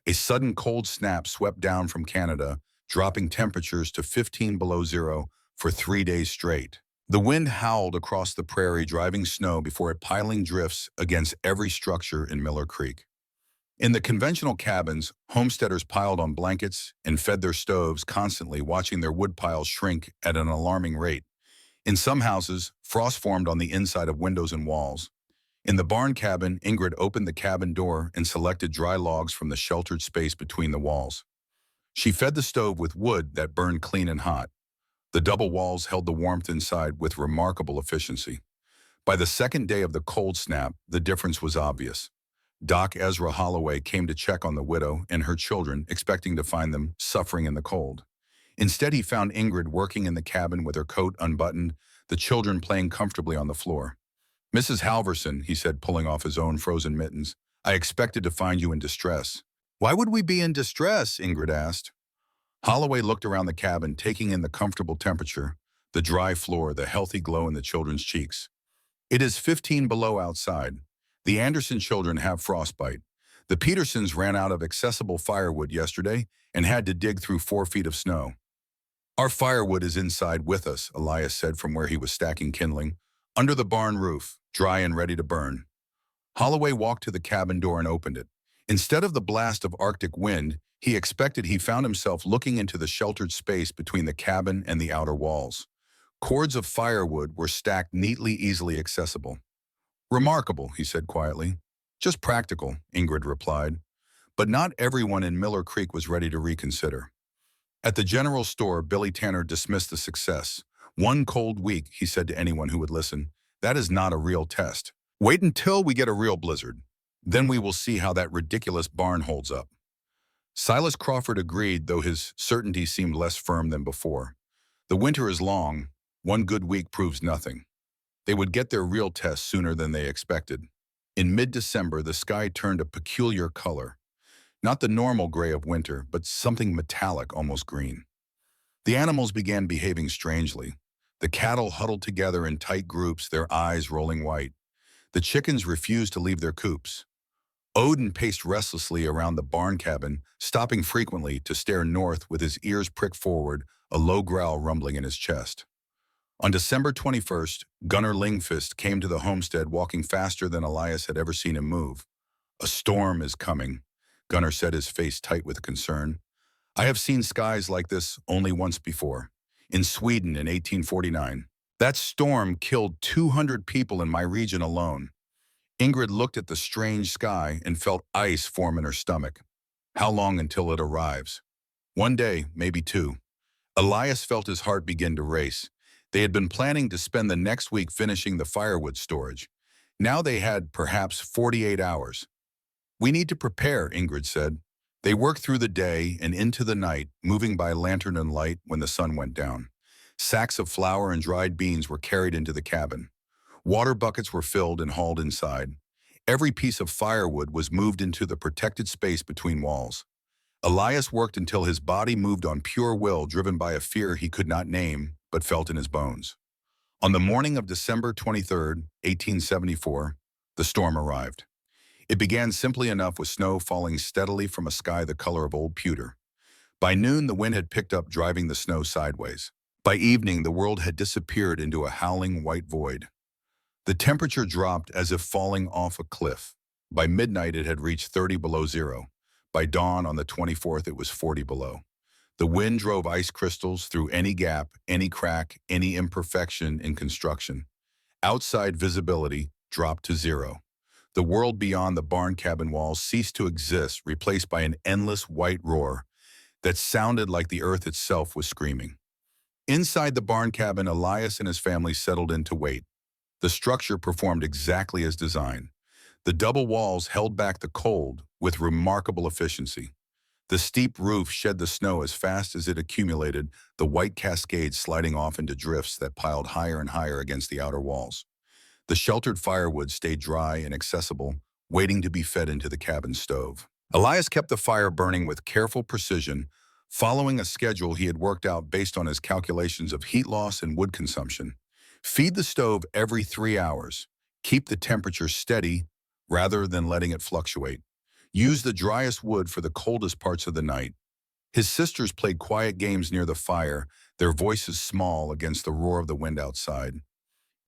A sudden cold snap swept down from Canada, dropping temperatures to 15 below zero for 3 days straight. The wind howled across the prairie, driving snow before it piling drifts against every structure in Miller Creek. In the conventional cabins, homesteaders piled on blankets and fed their stoves constantly, watching their wood piles shrink at an alarming rate. In some houses, frost formed on the inside of windows and walls. In the barn cabin, Ingrid opened the cabin door and selected dry logs from the sheltered space between the walls. She fed the stove with wood that burned clean and hot. The double walls held the warmth inside with remarkable efficiency. By the second day of the cold snap, the difference was obvious. Doc Ezra Holloway came to check on the widow and her children, expecting to find them suffering in the cold. Instead, he found Ingrid working in the cabin with her coat unbuttoned, the children playing comfortably on the floor. "Mrs. Halverson," he said, pulling off his own frozen mittens, "I expected to find you in distress." "Why would we be in distress?" Ingrid asked. Holloway looked around the cabin, taking in the comfortable temperature, the dry floor, the healthy glow in the children's cheeks. "It is 15 below outside. The Anderson children have frostbite. The Petersons ran out of accessible firewood yesterday and had to dig through 4 feet of snow." "Our firewood is inside with us," Elias said from where he was stacking kindling, "under the barn roof, dry and ready to burn." Holloway walked to the cabin door and opened it. Instead of the blast of Arctic wind he found himself looking into the sheltered space between the cabin and the outer walls. Cords of firewood were stacked neatly, easily accessible. "Remarkable," he said quietly. "Just practical," Ingrid replied. But not everyone in Miller Creek was ready to reconsider. At the general store, Billy Tanner dismissed the success. "One cold week," he said to anyone who would listen. "That is not a real test. Wait until we get a real blizzard. Then we will see how that ridiculous barn holds up." Silas Crawford agreed, though his certainty seemed less firm than before. "The winter is long. One good week proves nothing." They would get their real test sooner than they expected. In mid-December, the sky turned a peculiar color. Not the normal gray of winter, but something metallic, almost green. The animals began behaving strangely. The cattle huddled together in tight groups, their eyes rolling white. The chickens refused to leave their coops. Odin paced restlessly around the barn cabin, stopping frequently to stare north with his ears pricked forward, a low growl rumbling in his chest. On December 21st, Gunnar Lingfist came to the homestead walking faster than Elias had ever seen him move. "A storm is coming," Gunnar said, his face tight with concern. "I have seen skies like this only once before, in Sweden in 1849. That storm killed 200 people in my region alone." Ingrid looked at the strange sky and felt ice form in her stomach. "How long until it arrives?" "One day, maybe two." Elias felt his heart begin to race. They had been planning to spend the next week finishing the firewood storage. Now they had perhaps 48 hours. "We need to prepare," Ingrid said. They worked through the day and into the night, moving by lantern and light when the sun went down. Sacks of flour and dried beans were carried into the cabin. Water buckets were filled and hauled inside. Every piece of firewood was moved into the protected space between walls. Elias worked until his body moved on pure will, driven by a fear he could not name but felt in his bones. On the morning of December 23rd, 1874, the storm arrived. It began simply enough with snow falling steadily from a sky the color of old pewter. By noon, the wind had picked up, driving the snow sideways. By evening, the world had disappeared into a howling white void. The temperature dropped as if falling off a cliff. By midnight, it had reached 30 below zero. By dawn on the 24th, it was 40 below. The wind drove ice crystals through any gap, any crack, any imperfection in construction. Outside visibility dropped to zero. The world beyond the barn cabin walls ceased to exist, replaced by an endless white roar that sounded like the earth itself was screaming. Inside the barn cabin, Elias and his family settled in to wait. The structure performed exactly as designed. The double walls held back the cold with remarkable efficiency. The steep roof shed the snow as fast as it accumulated, the white cascades sliding off into drifts that piled higher and higher against the outer walls. The sheltered firewood stayed dry and accessible, waiting to be fed into the cabin stove. Elias kept the fire burning with careful precision, following a schedule he had worked out based on his calculations of heat loss and wood consumption. Feed the stove every 3 hours. Keep the temperature steady rather than letting it fluctuate. Use the driest wood for the coldest parts of the night. His sisters played quiet games near the fire, their voices small against the roar of the wind outside.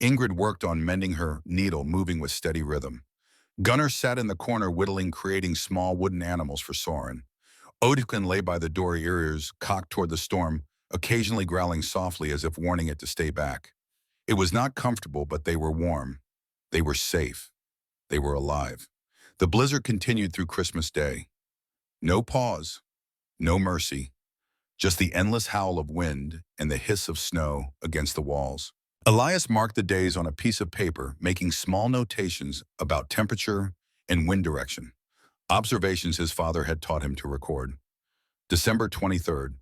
Ingrid worked on mending her needle, moving with steady rhythm. Gunnar sat in the corner whittling, creating small wooden animals for Soren. Odin lay by the door, ears cocked toward the storm, occasionally growling softly as if warning it to stay back. It was not comfortable, but they were warm. They were safe. They were alive. The blizzard continued through Christmas Day. No pause, no mercy, just the endless howl of wind and the hiss of snow against the walls. Elias marked the days on a piece of paper, making small notations about temperature and wind direction, observations his father had taught him to record. December 23rd,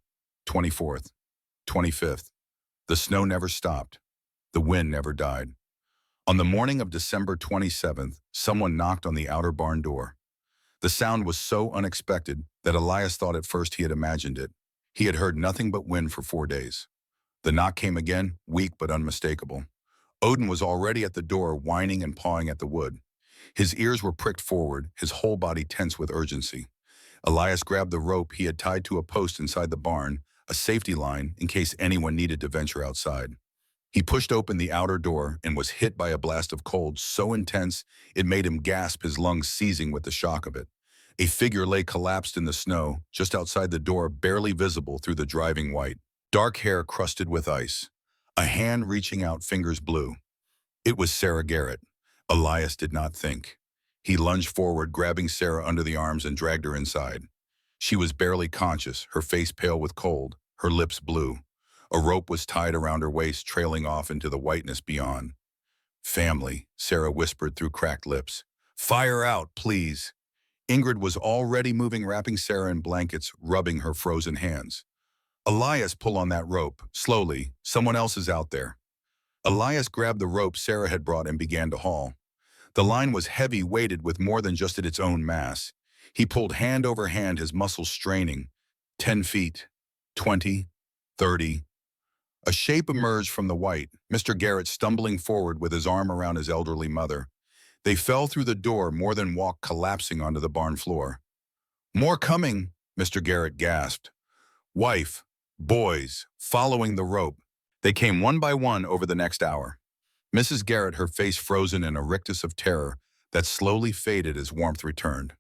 24th, 25th. The snow never stopped. The wind never died. On the morning of December 27th, someone knocked on the outer barn door. The sound was so unexpected that Elias thought at first he had imagined it. He had heard nothing but wind for 4 days. The knock came again, weak but unmistakable. Odin was already at the door, whining and pawing at the wood. His ears were pricked forward, his whole body tense with urgency. Elias grabbed the rope he had tied to a post inside the barn, a safety line in case anyone needed to venture outside. He pushed open the outer door and was hit by a blast of cold so intense it made him gasp, his lungs seizing with the shock of it. A figure lay collapsed in the snow, just outside the door, barely visible through the driving white. Dark hair crusted with ice. A hand reaching out, fingers blue. It was Sarah Garrett. Elias did not think. He lunged forward, grabbing Sarah under the arms and dragged her inside. She was barely conscious, her face pale with cold, her lips blue. A rope was tied around her waist, trailing off into the whiteness beyond. "Family," Sarah whispered through cracked lips. "Fire out, please." Ingrid was already moving, wrapping Sarah in blankets, rubbing her frozen hands. "Elias, pull on that rope. Slowly. Someone else is out there." Elias grabbed the rope Sarah had brought and began to haul. The line was heavy, weighted with more than just its own mass. He pulled hand over hand, his muscles straining. 10 feet. 20. 30. A shape emerged from the white, Mr. Garrett stumbling forward with his arm around his elderly mother. They fell through the door, more than walked, collapsing onto the barn floor. "More coming," Mr. Garrett gasped. Wife, boys, following the rope. They came one by one over the next hour. Mrs. Garrett, her face frozen in a rictus of terror that slowly faded as warmth returned.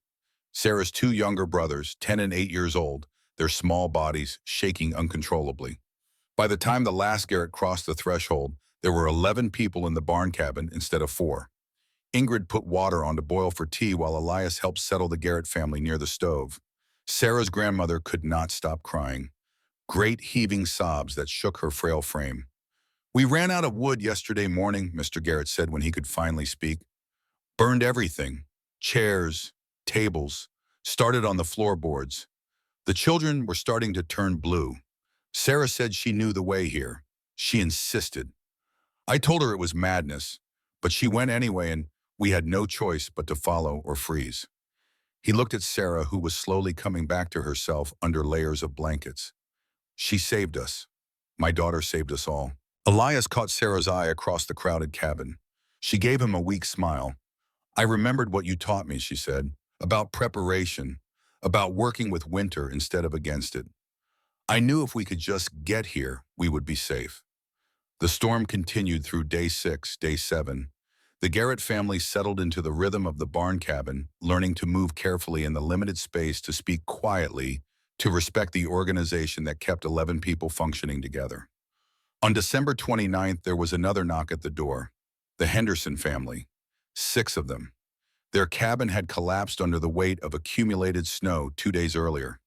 Sarah's 2 younger brothers, 10 and 8 years old, their small bodies shaking uncontrollably. By the time the last Garrett crossed the threshold, there were 11 people in the barn cabin instead of 4. Ingrid put water on to boil for tea while Elias helped settle the Garrett family near the stove. Sarah's grandmother could not stop crying, great heaving sobs that shook her frail frame. "We ran out of wood yesterday morning," Mr. Garrett said when he could finally speak. "Burned everything. Chairs, tables, started on the floorboards. The children were starting to turn blue. Sarah said she knew the way here. She insisted. I told her it was madness, but she went anyway, and we had no choice but to follow or freeze." He looked at Sarah, who was slowly coming back to herself under layers of blankets. She saved us. My daughter saved us all. Elias caught Sarah's eye across the crowded cabin. She gave him a weak smile. I remembered what you taught me, she said, about preparation, about working with winter instead of against it. I knew if we could just get here, we would be safe. The storm continued through day 6, day 7. The Garrett family settled into the rhythm of the barn cabin, learning to move carefully in the limited space, to speak quietly, to respect the organization that kept 11 people functioning together. On December 29th, there was another knock at the door. The Henderson family. 6 of them. Their cabin had collapsed under the weight of accumulated snow 2 days earlier.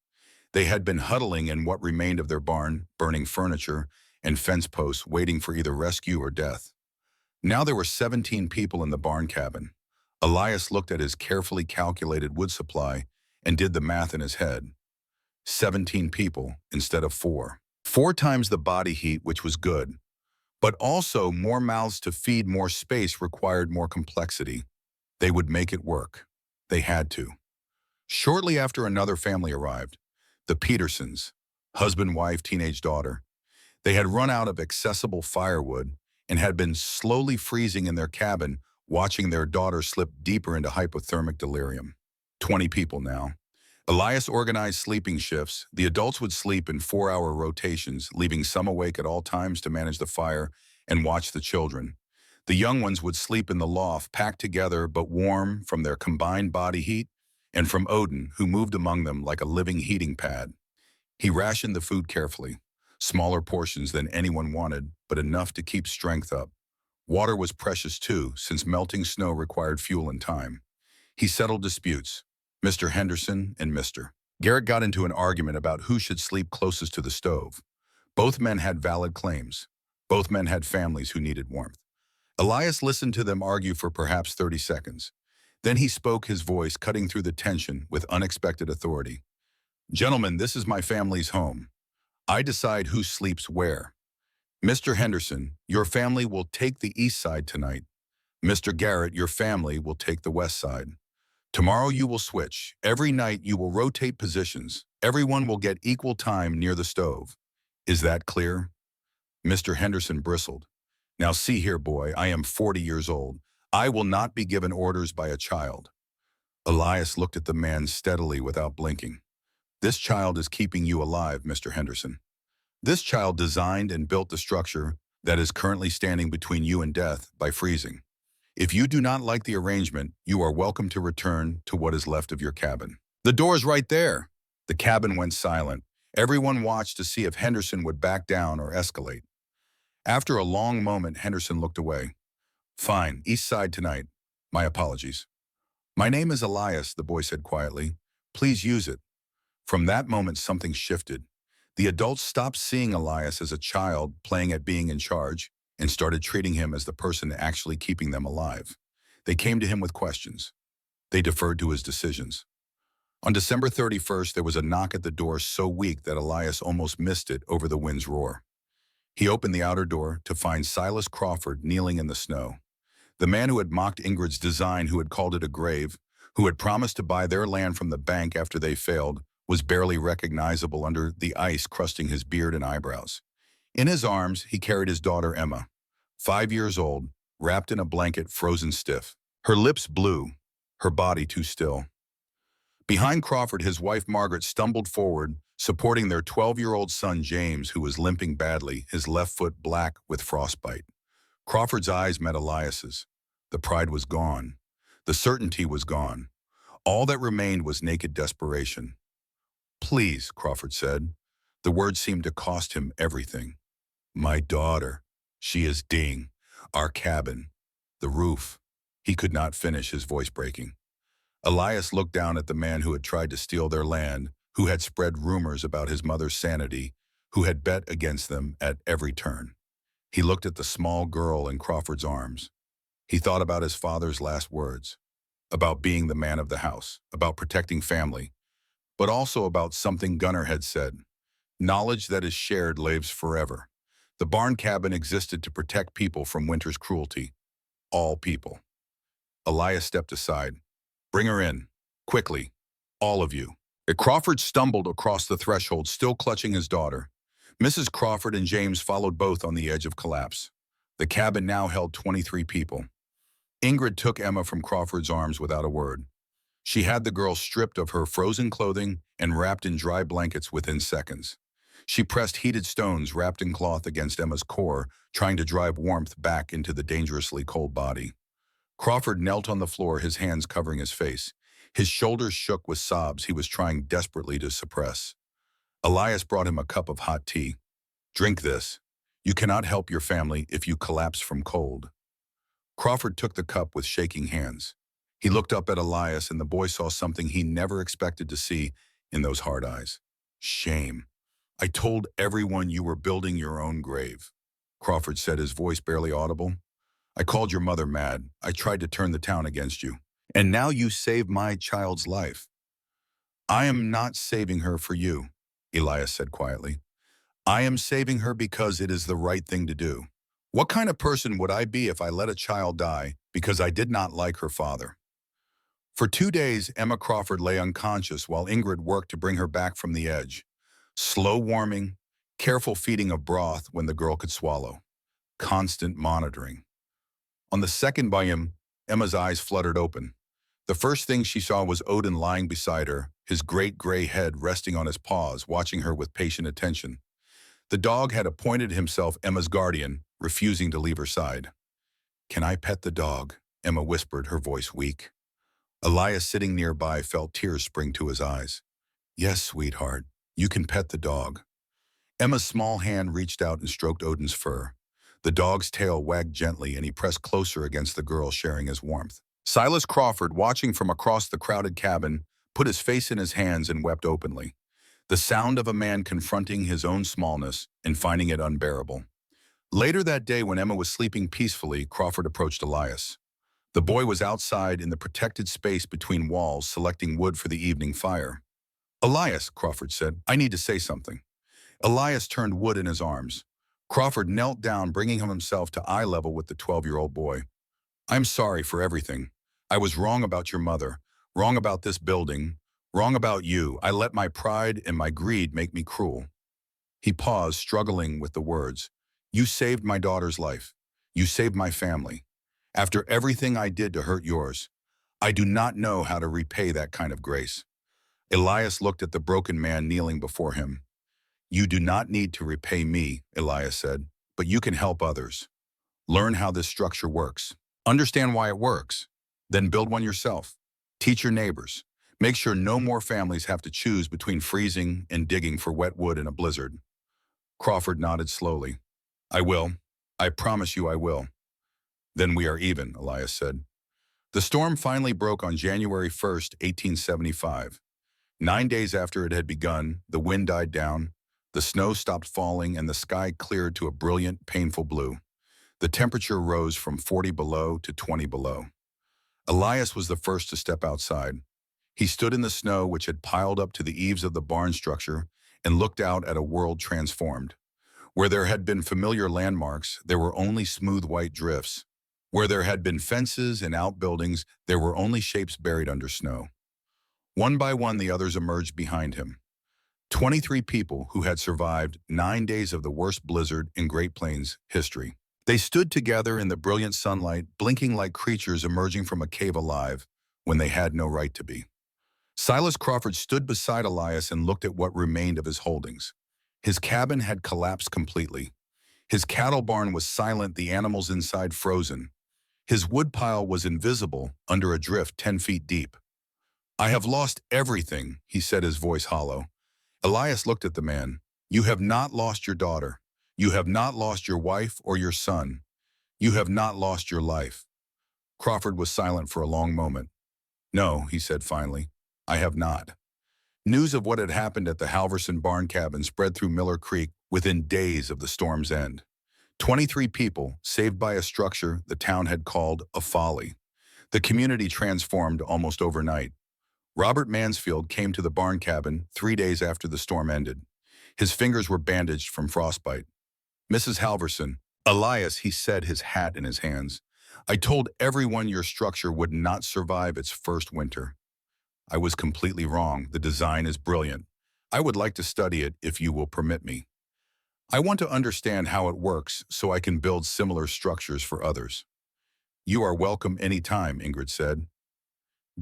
They had been huddling in what remained of their barn, burning furniture and fence posts, waiting for either rescue or death. Now there were 17 people in the barn cabin. Elias looked at his carefully calculated wood supply and did the math in his head. 17 people instead of 4. 4 times the body heat, which was good. But also more mouths to feed, more space required more complexity. They would make it work. They had to. Shortly after, another family arrived. The Petersons, husband, wife, teenage daughter. They had run out of accessible firewood and had been slowly freezing in their cabin, watching their daughter slip deeper into hypothermic delirium. 20 people now. Elias organized sleeping shifts. The adults would sleep in 4-hour rotations, leaving some awake at all times to manage the fire and watch the children. The young ones would sleep in the loft, packed together but warm from their combined body heat and from Odin, who moved among them like a living heating pad. He rationed the food carefully. Smaller portions than anyone wanted, but enough to keep strength up. Water was precious too, since melting snow required fuel and time. He settled disputes. Mr. Henderson and Mr. Garrett got into an argument about who should sleep closest to the stove. Both men had valid claims. Both men had families who needed warmth. Elias listened to them argue for perhaps 30 seconds. Then he spoke, his voice cutting through the tension with unexpected authority. Gentlemen, this is my family's home. I decide who sleeps where. Mr. Henderson, your family will take the east side tonight. Mr. Garrett, your family will take the west side. Tomorrow you will switch. Every night you will rotate positions. Everyone will get equal time near the stove. Is that clear? Mr. Henderson bristled. Now see here, boy, I am 40 years old. I will not be given orders by a child. Elias looked at the man steadily without blinking. This child is keeping you alive, Mr. Henderson. This child designed and built the structure that is currently standing between you and death by freezing. If you do not like the arrangement, you are welcome to return to what is left of your cabin. The door's right there. The cabin went silent. Everyone watched to see if Henderson would back down or escalate. After a long moment, Henderson looked away. Fine, east side tonight. My apologies. My name is Elias, the boy said quietly. Please use it. From that moment, something shifted. The adults stopped seeing Elias as a child playing at being in charge and started treating him as the person actually keeping them alive. They came to him with questions. They deferred to his decisions. On December 31st, there was a knock at the door so weak that Elias almost missed it over the wind's roar. He opened the outer door to find Silas Crawford kneeling in the snow. The man who had mocked Ingrid's design, who had called it a grave, who had promised to buy their land from the bank after they failed, was barely recognizable under the ice crusting his beard and eyebrows. In his arms, he carried his daughter Emma, 5 years old, wrapped in a blanket, frozen stiff. Her lips blue, her body too still. Behind Crawford, his wife Margaret stumbled forward, supporting their 12-year-old son James, who was limping badly, his left foot black with frostbite. Crawford's eyes met Elias's. The pride was gone. The certainty was gone. All that remained was naked desperation. Please, Crawford said. The words seemed to cost him everything. My daughter. She is ding. Our cabin. The roof. He could not finish, his voice breaking. Elias looked down at the man who had tried to steal their land, who had spread rumors about his mother's sanity, who had bet against them at every turn. He looked at the small girl in Crawford's arms. He thought about his father's last words, about being the man of the house, about protecting family, but also about something Gunnar had said. Knowledge that is shared lives forever. The barn cabin existed to protect people from winter's cruelty. All people. Elias stepped aside. Bring her in. Quickly. All of you. Crawford stumbled across the threshold, still clutching his daughter. Mrs. Crawford and James followed, both on the edge of collapse. The cabin now held 23 people. Ingrid took Emma from Crawford's arms without a word. She had the girl stripped of her frozen clothing and wrapped in dry blankets within seconds. She pressed heated stones wrapped in cloth against Emma's core, trying to drive warmth back into the dangerously cold body. Crawford knelt on the floor, his hands covering his face. His shoulders shook with sobs he was trying desperately to suppress. Elias brought him a cup of hot tea. "Drink this. You cannot help your family if you collapse from cold." Crawford took the cup with shaking hands. He looked up at Elias, and the boy saw something he never expected to see in those hard eyes. "Shame. I told everyone you were building your own grave," Crawford said, his voice barely audible. "I called your mother mad. I tried to turn the town against you. And now you saved my child's life." "I am not saving her for you," Elias said quietly. "I am saving her because it is the right thing to do. What kind of person would I be if I let a child die because I did not like her father?" For 2 days, Emma Crawford lay unconscious while Ingrid worked to bring her back from the edge. Slow warming, careful feeding of broth when the girl could swallow. Constant monitoring. On the second biome, Emma's eyes fluttered open. The first thing she saw was Odin lying beside her, his great gray head resting on his paws, watching her with patient attention. The dog had appointed himself Emma's guardian, refusing to leave her side. "Can I pet the dog?" Emma whispered, her voice weak. Elias, sitting nearby, felt tears spring to his eyes. "Yes, sweetheart, you can pet the dog." Emma's small hand reached out and stroked Odin's fur. The dog's tail wagged gently, and he pressed closer against the girl, sharing his warmth. Silas Crawford, watching from across the crowded cabin, put his face in his hands and wept openly. The sound of a man confronting his own smallness and finding it unbearable. Later that day, when Emma was sleeping peacefully, Crawford approached Elias. The boy was outside in the protected space between walls, selecting wood for the evening fire. "Elias," Crawford said, "I need to say something." Elias turned wood in his arms. Crawford knelt down, bringing himself to eye level with the 12-year-old boy. "I'm sorry for everything. I was wrong about your mother, wrong about this building, wrong about you. I let my pride and my greed make me cruel." He paused, struggling with the words. "You saved my daughter's life. You saved my family. After everything I did to hurt yours, I do not know how to repay that kind of grace." Elias looked at the broken man kneeling before him. "You do not need to repay me," Elias said, "but you can help others. Learn how this structure works. Understand why it works. Then build one yourself. Teach your neighbors. Make sure no more families have to choose between freezing and digging for wet wood in a blizzard." Crawford nodded slowly. "I will. I promise you I will." "Then we are even," Elias said. The storm finally broke on January 1st, 1875. 9 days after it had begun, the wind died down, the snow stopped falling, and the sky cleared to a brilliant, painful blue. The temperature rose from 40 below to 20 below. Elias was the first to step outside. He stood in the snow, which had piled up to the eaves of the barn structure, and looked out at a world transformed. Where there had been familiar landmarks, there were only smooth white drifts. Where there had been fences and outbuildings, there were only shapes buried under snow. One by one, the others emerged behind him. 23 people who had survived 9 days of the worst blizzard in Great Plains history. They stood together in the brilliant sunlight, blinking like creatures emerging from a cave alive when they had no right to be. Silas Crawford stood beside Elias and looked at what remained of his holdings. His cabin had collapsed completely. His cattle barn was silent, the animals inside frozen. His woodpile was invisible under a drift 10 feet deep. "I have lost everything," he said, his voice hollow. Elias looked at the man. "You have not lost your daughter. You have not lost your wife or your son. You have not lost your life." Crawford was silent for a long moment. "No," he said finally, "I have not." News of what had happened at the Halverson barn cabin spread through Miller Creek within days of the storm's end. 23 people, saved by a structure the town had called a folly. The community transformed almost overnight. Robert Mansfield came to the barn cabin 3 days after the storm ended. His fingers were bandaged from frostbite. "Mrs. Halverson," "Elias," he said, his hat in his hands, "I told everyone your structure would not survive its first winter. I was completely wrong. The design is brilliant. I would like to study it if you will permit me. I want to understand how it works so I can build similar structures for others. You are welcome anytime, Ingrid said.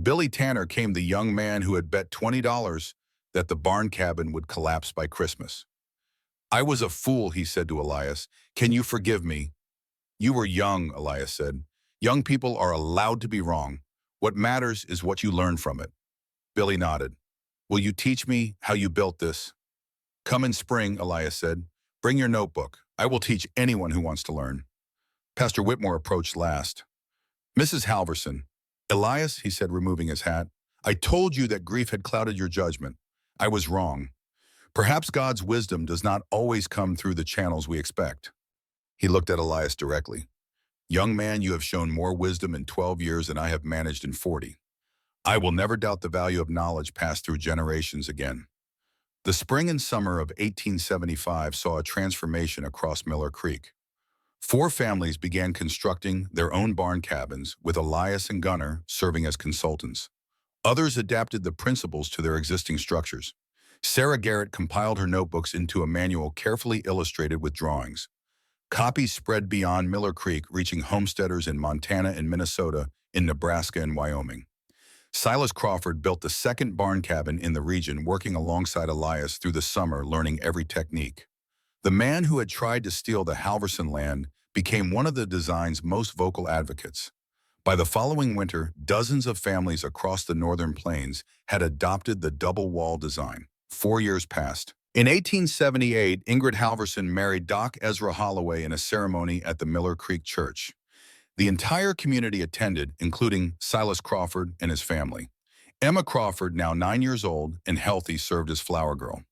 Billy Tanner came the young man who had bet $20 that the barn cabin would collapse by Christmas. I was a fool, he said to Elias. Can you forgive me? You were young, Elias said. Young people are allowed to be wrong. What matters is what you learn from it. Billy nodded. Will you teach me how you built this? Come in spring, Elias said. Bring your notebook. I will teach anyone who wants to learn. Pastor Whitmore approached last. Mrs. Halverson. Elias, he said, removing his hat, I told you that grief had clouded your judgment. I was wrong. Perhaps God's wisdom does not always come through the channels we expect. He looked at Elias directly. Young man, you have shown more wisdom in 12 years than I have managed in 40. I will never doubt the value of knowledge passed through generations again. The spring and summer of 1875 saw a transformation across Miller Creek. 4 families began constructing their own barn cabins, with Elias and Gunnar serving as consultants. Others adapted the principles to their existing structures. Sarah Garrett compiled her notebooks into a manual carefully illustrated with drawings. Copies spread beyond Miller Creek, reaching homesteaders in Montana and Minnesota, in Nebraska and Wyoming. Silas Crawford built the second barn cabin in the region, working alongside Elias through the summer, learning every technique. The man who had tried to steal the Halverson land became one of the design's most vocal advocates. By the following winter, dozens of families across the northern plains had adopted the double wall design. 4 years passed. In 1878, Ingrid Halverson married Doc Ezra Holloway in a ceremony at the Miller Creek Church. The entire community attended, including Silas Crawford and his family. Emma Crawford, now 9 years old and healthy, served as flower girl.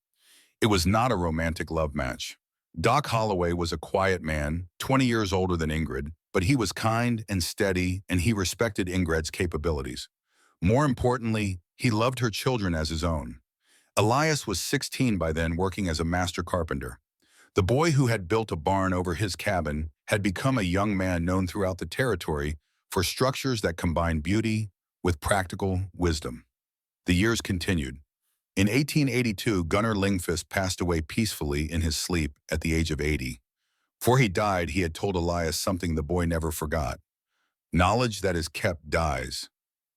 It was not a romantic love match. Doc Holloway was a quiet man, 20 years older than Ingrid, but he was kind and steady, and he respected Ingrid's capabilities. More importantly, he loved her children as his own. Elias was 16 by then, working as a master carpenter. The boy who had built a barn over his cabin had become a young man known throughout the territory for structures that combined beauty with practical wisdom. The years continued. In 1882, Gunnar Lingfist passed away peacefully in his sleep at the age of 80. Before he died, he had told Elias something the boy never forgot. Knowledge that is kept dies.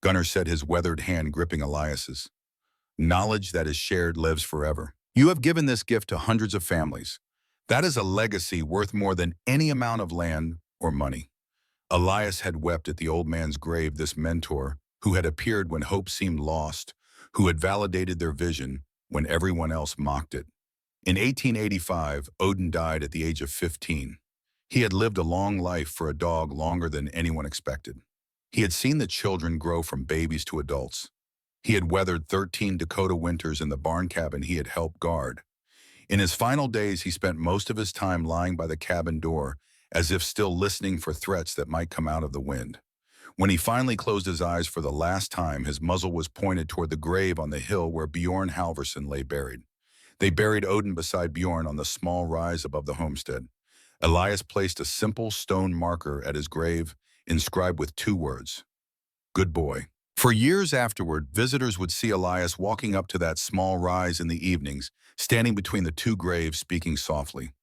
Gunnar said, his weathered hand gripping Elias's. Knowledge that is shared lives forever. You have given this gift to hundreds of families. That is a legacy worth more than any amount of land or money. Elias had wept at the old man's grave, this mentor, who had appeared when hope seemed lost, who had validated their vision when everyone else mocked it. In 1885, Odin died at the age of 15. He had lived a long life for a dog, longer than anyone expected. He had seen the children grow from babies to adults. He had weathered 13 Dakota winters in the barn cabin he had helped guard. In his final days, he spent most of his time lying by the cabin door, as if still listening for threats that might come out of the wind. When he finally closed his eyes for the last time, his muzzle was pointed toward the grave on the hill where Bjorn Halverson lay buried. They buried Odin beside Bjorn on the small rise above the homestead. Elias placed a simple stone marker at his grave, inscribed with 2 words, "Good boy." For years afterward, visitors would see Elias walking up to that small rise in the evenings, standing between the 2 graves, speaking softly.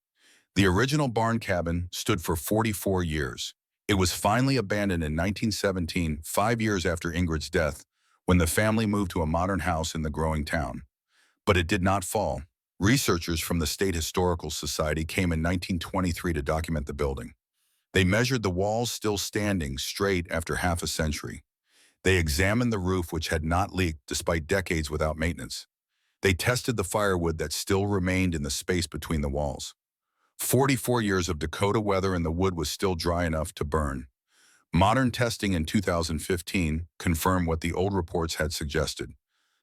The original barn cabin stood for 44 years. It was finally abandoned in 1917, 5 years after Ingrid's death, when the family moved to a modern house in the growing town. But it did not fall. Researchers from the State Historical Society came in 1923 to document the building. They measured the walls still standing straight after half a century. They examined the roof, which had not leaked despite decades without maintenance. They tested the firewood that still remained in the space between the walls. 44 years of Dakota weather, and the wood was still dry enough to burn. Modern testing in 2015 confirmed what the old reports had suggested.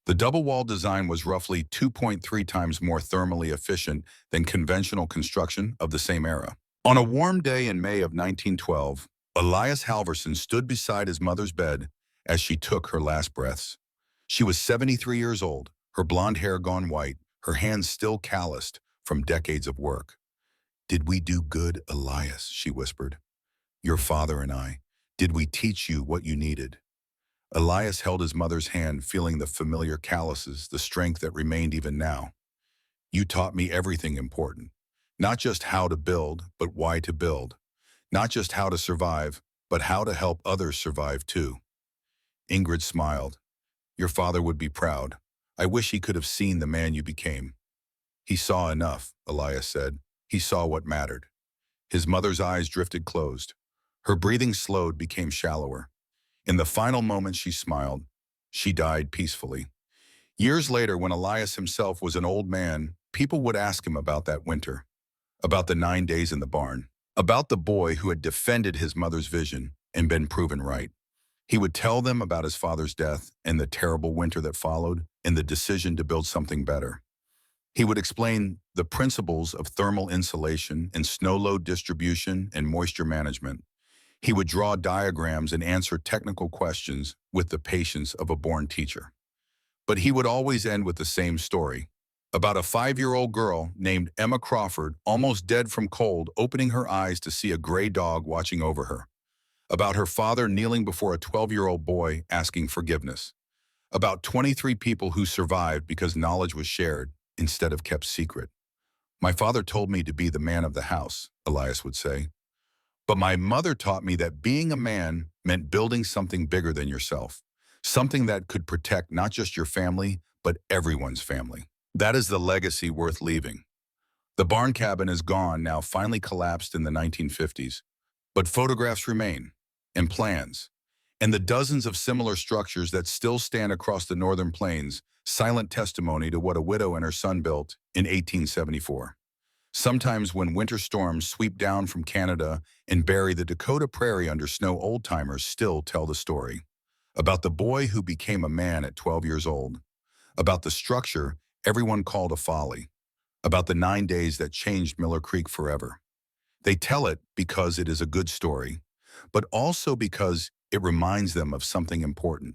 The double wall design was roughly 2.3 times more thermally efficient than conventional construction of the same era. On a warm day in May of 1912, Elias Halverson stood beside his mother's bed as she took her last breaths. She was 73 years old, her blonde hair gone white, her hands still calloused from decades of work. "Did we do good, Elias?" she whispered. "Your father and I. Did we teach you what you needed?" Elias held his mother's hand, feeling the familiar calluses, the strength that remained even now. You taught me everything important. Not just how to build, but why to build. Not just how to survive, but how to help others survive too. Ingrid smiled. Your father would be proud. I wish he could have seen the man you became. He saw enough, Elias said. He saw what mattered. His mother's eyes drifted closed. Her breathing slowed, became shallower. In the final moment she smiled. She died peacefully. Years later, when Elias himself was an old man, people would ask him about that winter, about the 9 days in the barn, about the boy who had defended his mother's vision and been proven right. He would tell them about his father's death and the terrible winter that followed and the decision to build something better. He would explain the principles of thermal insulation and snow load distribution and moisture management. He would draw diagrams and answer technical questions with the patience of a born teacher. But he would always end with the same story, about a 5-year-old girl named Emma Crawford, almost dead from cold, opening her eyes to see a gray dog watching over her. About her father kneeling before a 12-year-old boy asking forgiveness. About 23 people who survived because knowledge was shared instead of kept secret. My father told me to be the man of the house, Elias would say. But my mother taught me that being a man meant building something bigger than yourself, something that could protect not just your family, but everyone's family. That is the legacy worth leaving. The barn cabin is gone now, finally collapsed in the 1950s, but photographs remain, and plans, and the dozens of similar structures that still stand across the northern plains, silent testimony to what a widow and her son built in 1874. Sometimes when winter storms sweep down from Canada and bury the Dakota prairie under snow, old-timers still tell the story. About the boy who became a man at 12 years old. About the structure everyone called a folly. About the 9 days that changed Miller Creek forever. They tell it because it is a good story, but also because it reminds them of something important.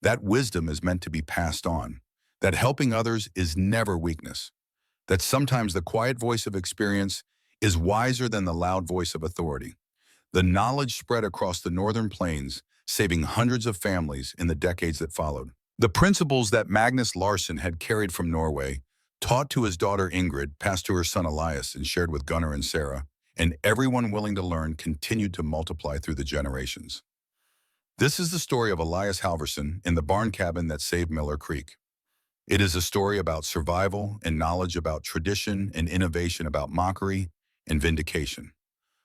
That wisdom is meant to be passed on. That helping others is never weakness. That sometimes the quiet voice of experience is wiser than the loud voice of authority. The knowledge spread across the northern plains, saving hundreds of families in the decades that followed. The principles that Magnus Larsson had carried from Norway, taught to his daughter Ingrid, passed to her son Elias, and shared with Gunnar and Sarah, and everyone willing to learn continued to multiply through the generations. This is the story of Elias Halverson in the barn cabin that saved Miller Creek. It is a story about survival and knowledge, about tradition and innovation, about mockery and vindication.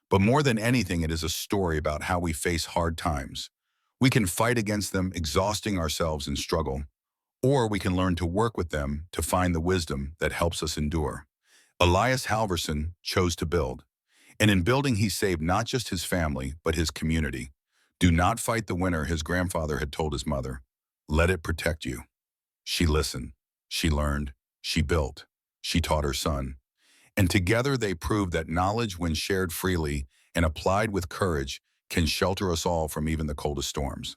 But more than anything, it is a story about how we face hard times. We can fight against them, exhausting ourselves in struggle, or we can learn to work with them to find the wisdom that helps us endure. Elias Halverson chose to build, and in building he saved not just his family, but his community. Do not fight the winter, his grandfather had told his mother. Let it protect you. She listened, she learned, she built, she taught her son. And together they proved that knowledge, when shared freely and applied with courage, can shelter us all from even the coldest storms.